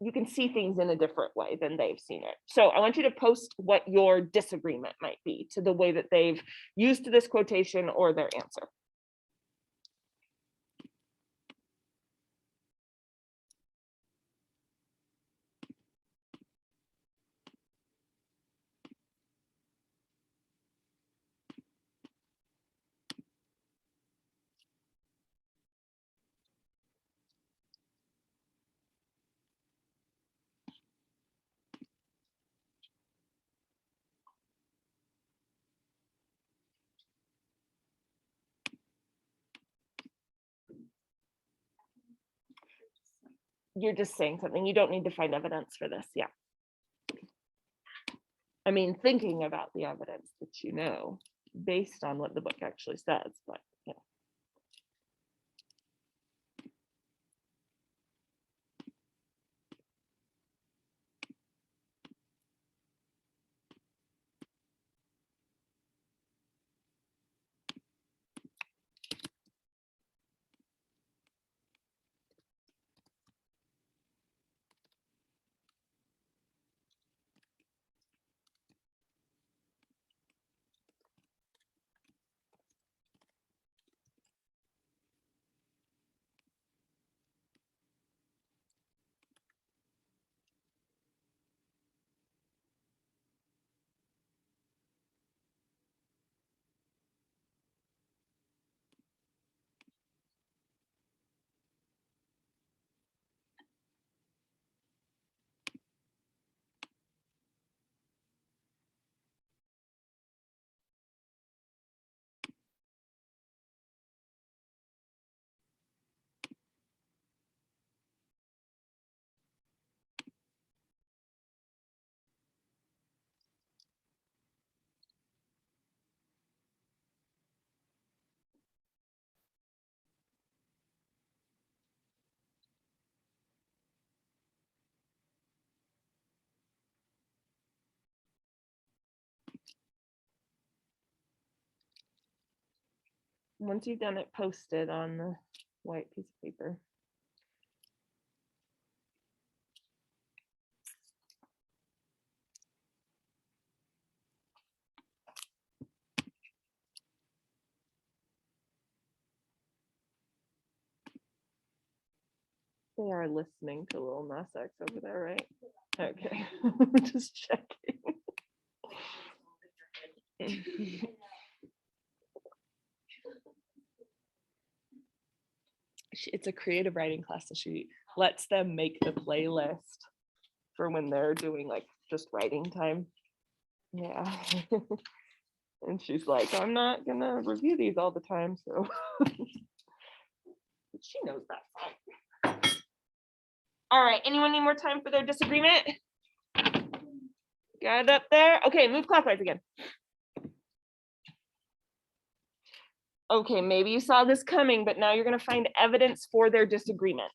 you can see things in a different way than they've seen it. So I want you to post what your disagreement might be to the way that they've used this quotation or their answer. You're just saying something. You don't need to find evidence for this. Yeah. I mean, thinking about the evidence that you know based on what the book actually says, but yeah. Once you've done it, post it on the white piece of paper. They are listening to Lil Nas X over there, right? Okay, just checking. It's a creative writing class, so she lets them make the playlist for when they're doing like just writing time. Yeah. And she's like, I'm not gonna review these all the time, so but she knows that. All right, anyone need more time for their disagreement? Got it up there? Okay, move clockwise again. Okay, maybe you saw this coming, but now you're gonna find evidence for their disagreement.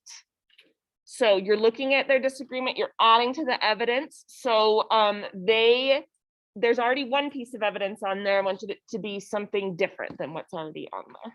So you're looking at their disagreement, you're adding to the evidence. So there's already one piece of evidence on there. I want it to be something different than what's already on there.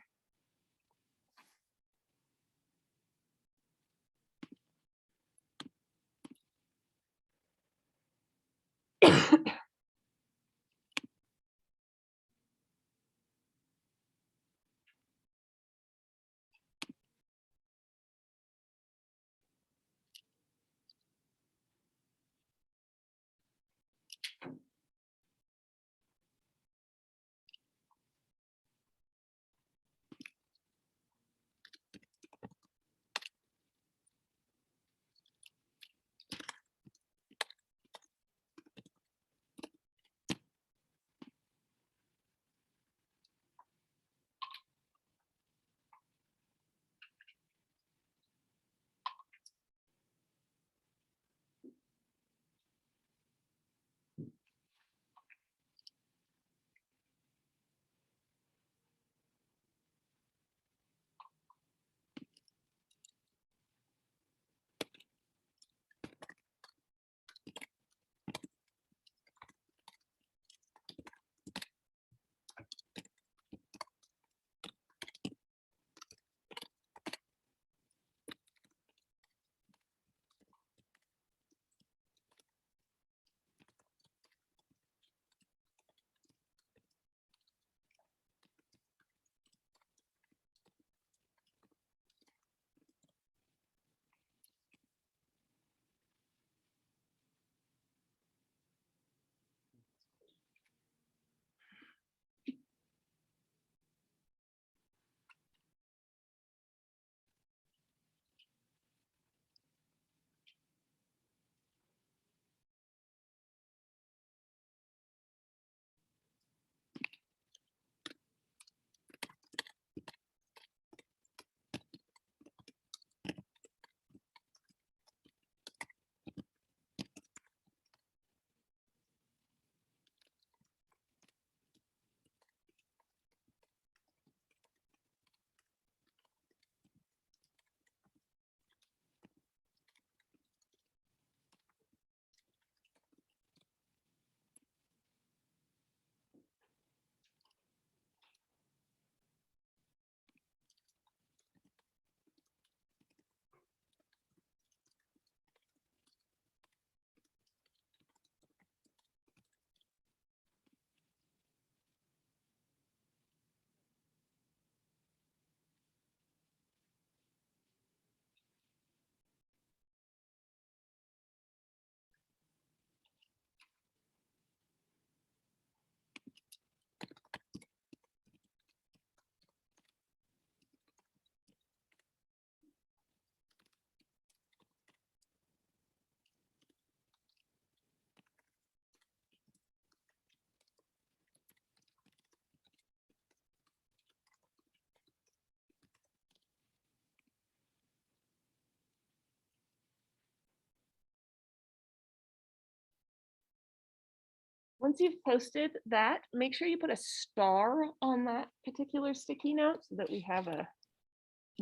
once you've posted that, make sure you put a star on that particular sticky note so that we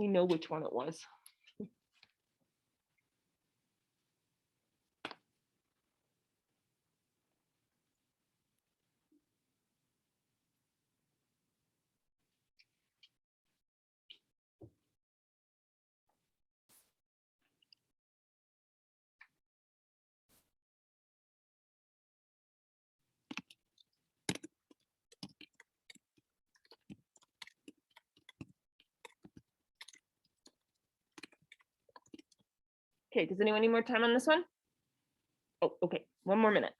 know which one it was. Okay, does anyone need more time on this one? Oh, okay, one more minute.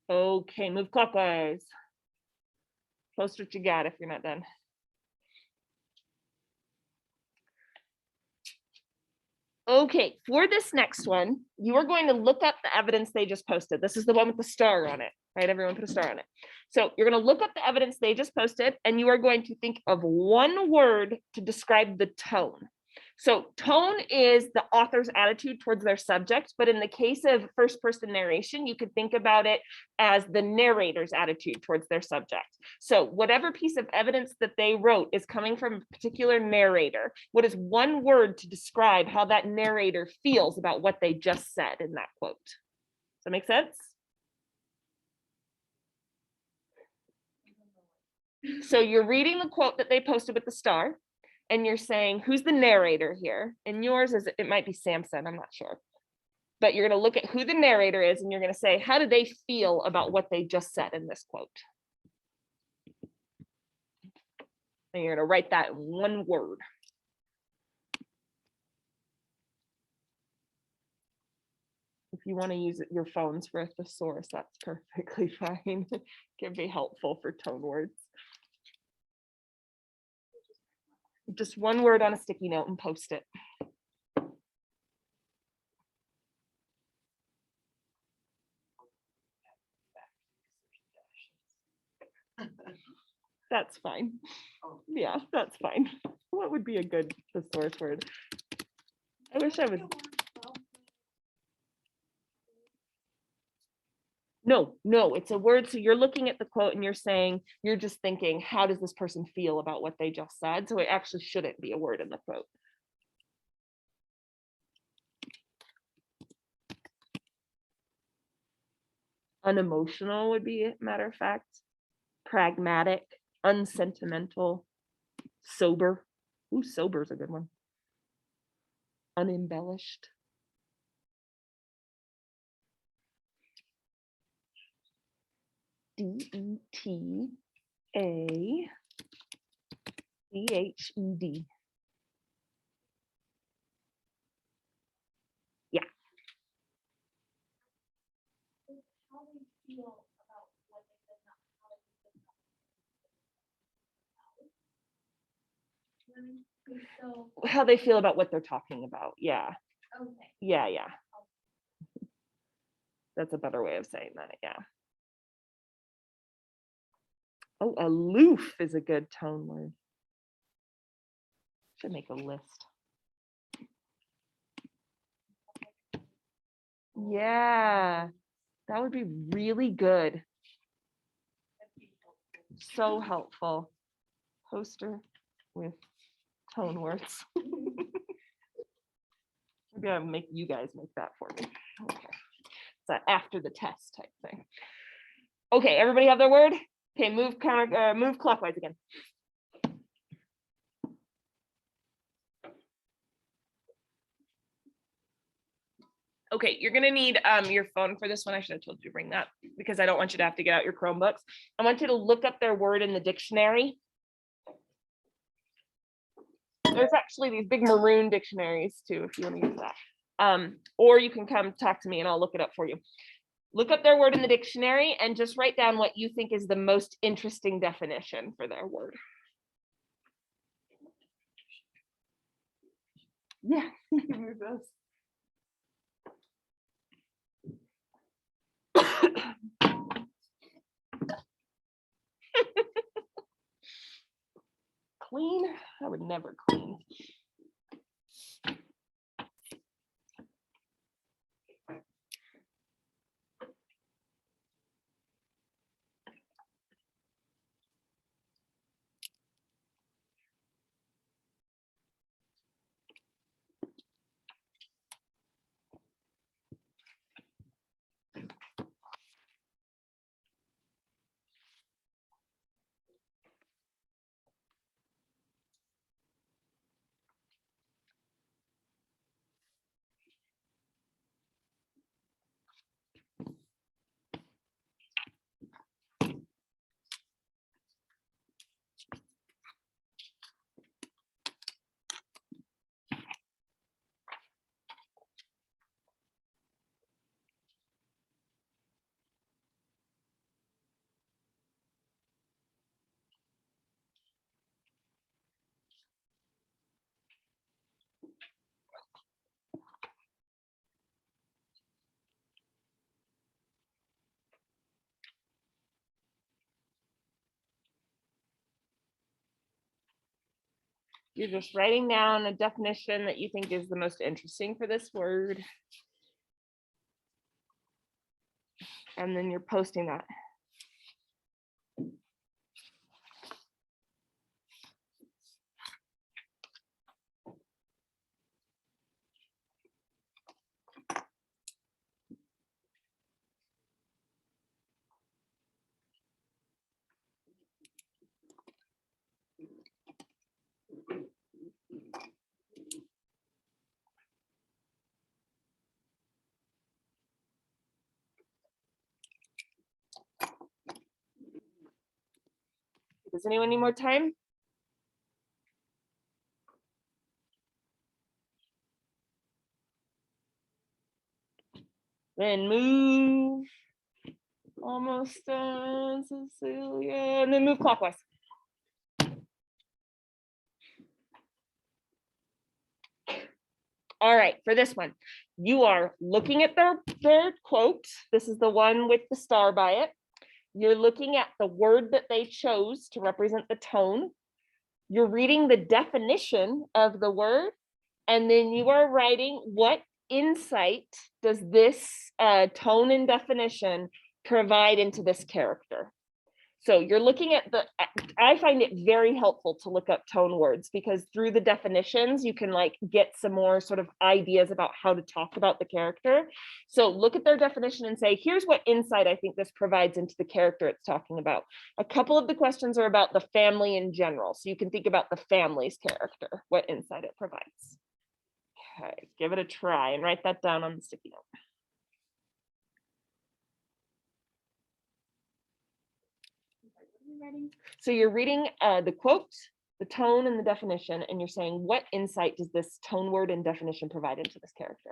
Okay, move clockwise. Post what you got if you're not done. Okay, for this next one, you are going to look up the evidence they just posted. This is the one with the star on it, right? Everyone put a star on it. So you're going to look up the evidence they just posted, and you are going to think of one word to describe the tone. So tone is the author's attitude towards their subject, but in the case of first person narration, you could think about it as the narrator's attitude towards their subject. So whatever piece of evidence that they wrote is coming from a particular narrator. What is one word to describe how that narrator feels about what they just said in that quote? Does that make sense? So you're reading the quote that they posted with the star, and you're saying, who's the narrator here? And yours is, it might be Samson, I'm not sure. But you're going to look at who the narrator is, and you're going to say, how do they feel about what they just said in this quote? And you're going to write that in one word. If you want to use your phones for a thesaurus, that's perfectly fine. It can be helpful for tone words. Just one word on a sticky note and post it. That's fine. Yeah, that's fine. What would be a good thesaurus word? I wish I would. No, it's a word. So you're looking at the quote and you're saying, you're just thinking, how does this person feel about what they just said? So it actually shouldn't be a word in the quote. Unemotional would be a matter of fact. Pragmatic, unsentimental, sober. Ooh, sober is a good one. Unembellished. D-E-T-A-C-H-E-D. Yeah. How they feel about what they did not, how they did not. So, How they feel about what they're talking about. Yeah. okay. Yeah. That's a better way of saying that. Yeah. Oh, aloof is a good tone word. Should make a list. Yeah, that would be really good. So helpful. Poster with tone words. Maybe I'll make you guys make that for me. Okay. It's that after the test type thing. Okay, everybody have their word? Okay, move clockwise again. Okay, you're gonna need your phone for this one. I should have told you to bring that because I don't want you to have to get out your Chromebooks. I want you to look up their word in the dictionary. There's actually these big maroon dictionaries too, if you want to use that. Or you can come talk to me and I'll look it up for you. Look up their word in the dictionary and just write down what you think is the most interesting definition for their word. Yeah, you can use those. Clean? I would never clean. You're just writing down a definition that you think is the most interesting for this word. And then you're posting that. Does anyone need more time? Then move. Almost done, Cecilia. And then move clockwise. All right, for this one, you are looking at their quote. This is the one with the star by it. You're looking at the word that they chose to represent the tone. You're reading the definition of the word, and then you are writing what insight does this tone and definition provide into this character. So you're looking at I find it very helpful to look up tone words because through the definitions, you can like get some more sort of ideas about how to talk about the character. So look at their definition and say, here's what insight I think this provides into the character it's talking about. A couple of the questions are about the family in general. So you can think about the family's character, what insight it provides. Okay, give it a try and write that down on the sticky note. So you're reading the quote, the tone, and the definition, and you're saying, what insight does this tone word and definition provide into this character?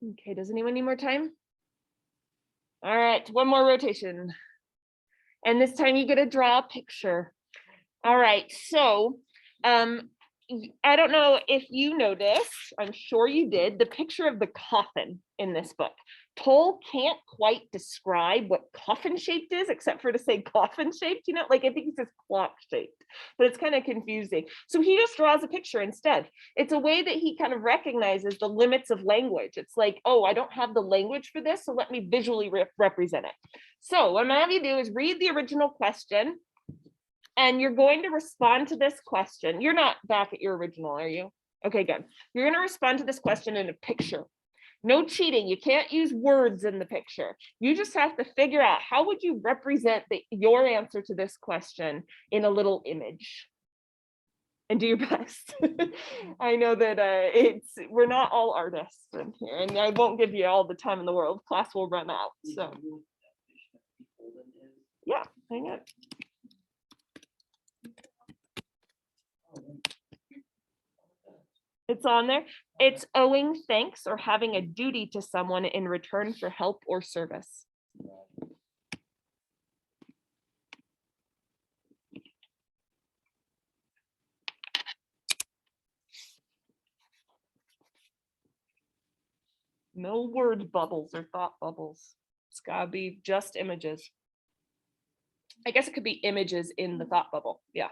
Okay, does anyone need more time? All right, one more rotation. And this time you get to draw a picture. All right, so I don't know if you noticed, I'm sure you did, the picture of the coffin in this book. Toll can't quite describe what coffin shaped is, except for to say coffin shaped, you know, like I think he says clock shaped, but it's kind of confusing. So he just draws a picture instead. It's a way that he kind of recognizes the limits of language. It's like, oh, I don't have the language for this, so let me visually represent it. So what I'm gonna have you do is read the original question, and you're going to respond to this question. You're not back at your original, are you? Okay, good. You're going to respond to this question in a picture. No cheating. You can't use words in the picture. You just have to figure out how would you represent your answer to this question in a little image. And do your best. I know that we're not all artists in here, and I won't give you all the time in the world. Class will run out. So yeah, hang on. It's on there. It's owing thanks or having a duty to someone in return for help or service. No word bubbles or thought bubbles. It's gotta be just images. I guess it could be images in the thought bubble. Yeah.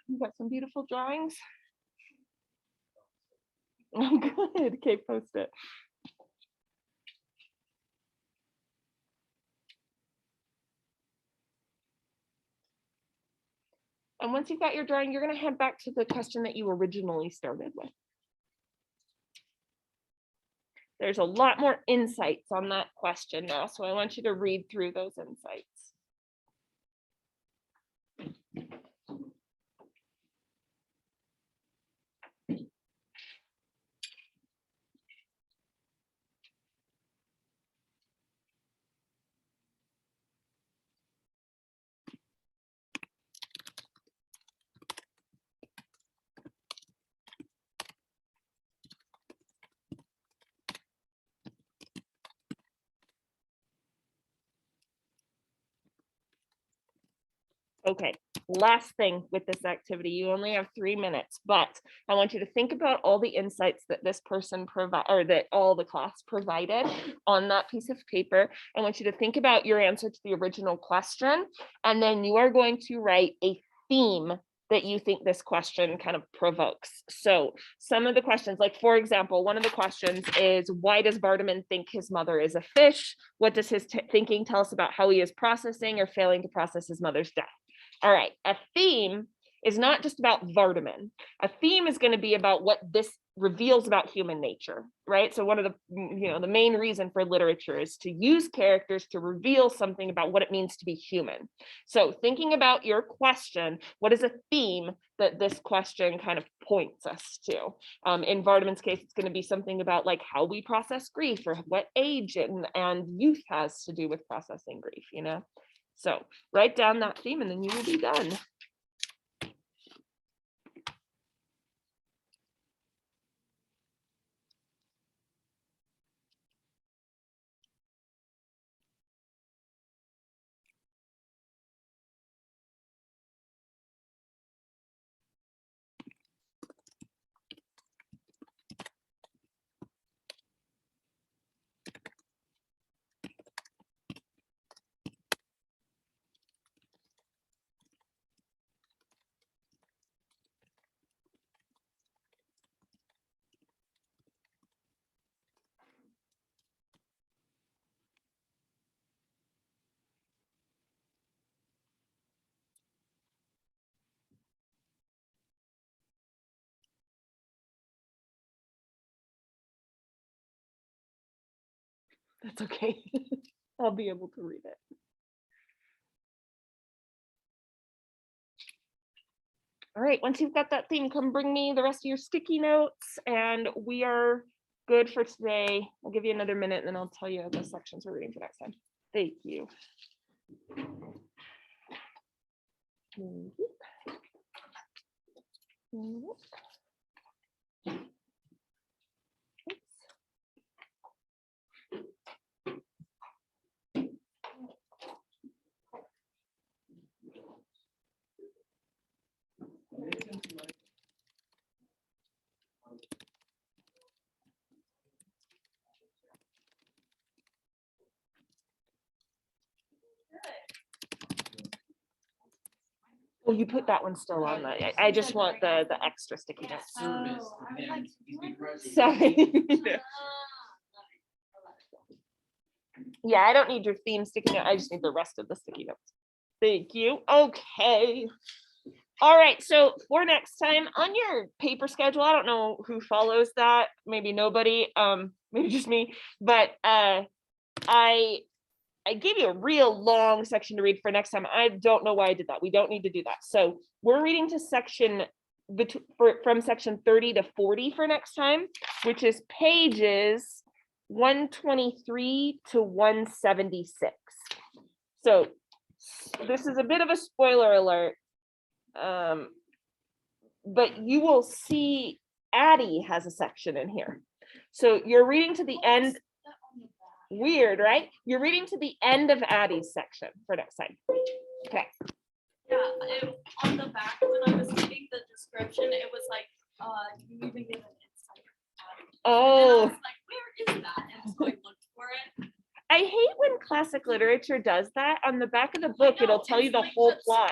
You got some beautiful drawings. Oh, good. Okay, post it. And once you've got your drawing, you're going to head back to the question that you originally started with. There's a lot more insights on that question now, so I want you to read through those insights. Okay, last thing with this activity, you only have 3 minutes, but I want you to think about all the insights that this person provided, or that all the class provided on that piece of paper. I want you to think about your answer to the original question, and then you are going to write a theme that you think this question kind of provokes. So some of the questions, like for example, one of the questions is, why does Vardaman think his mother is a fish? What does his thinking tell us about how he is processing or failing to process his mother's death? All right, a theme is not just about Vardaman. A theme is going to be about what this reveals about human nature, right? So one of the, the main reason for literature is to use characters to reveal something about what it means to be human. So thinking about your question, what is a theme that this question kind of points us to? In Vardaman's case, it's going to be something about like how we process grief, or what age and youth has to do with processing grief, So write down that theme and then you will be done. That's okay. I'll be able to read it. All right, once you've got that theme, come bring me the rest of your sticky notes and we are good for today. I'll give you another minute and then I'll tell you the sections we're reading for next time. Thank you. Oh, you put that one still on the, I just want the extra sticky notes. Service. Oh, I was and like, he's been present. Sorry. Ah, Yeah, I don't need your theme sticky note. I just need the rest of the sticky notes. Thank you. Okay. All right. So for next time on your paper schedule, I don't know who follows that. Maybe nobody. Maybe just me. But I gave you a real long section to read for next time. I don't know why I did that. We don't need to do that. So we're reading to section from section 30 to 40 for next time, which is pages 123 to 176. So this is a bit of a spoiler alert, but you will see Addie has a section in here. So you're reading to the end. Weird, right? You're reading to the end of Addie's section for next time. Okay. Yeah, on the back when I was reading the description, it was like, you even give an insight. And I Oh, was like, where is that? And so I looked for it. I hate when classic literature does that. On the back of the book, I know, it'll tell you it's the like whole the plot.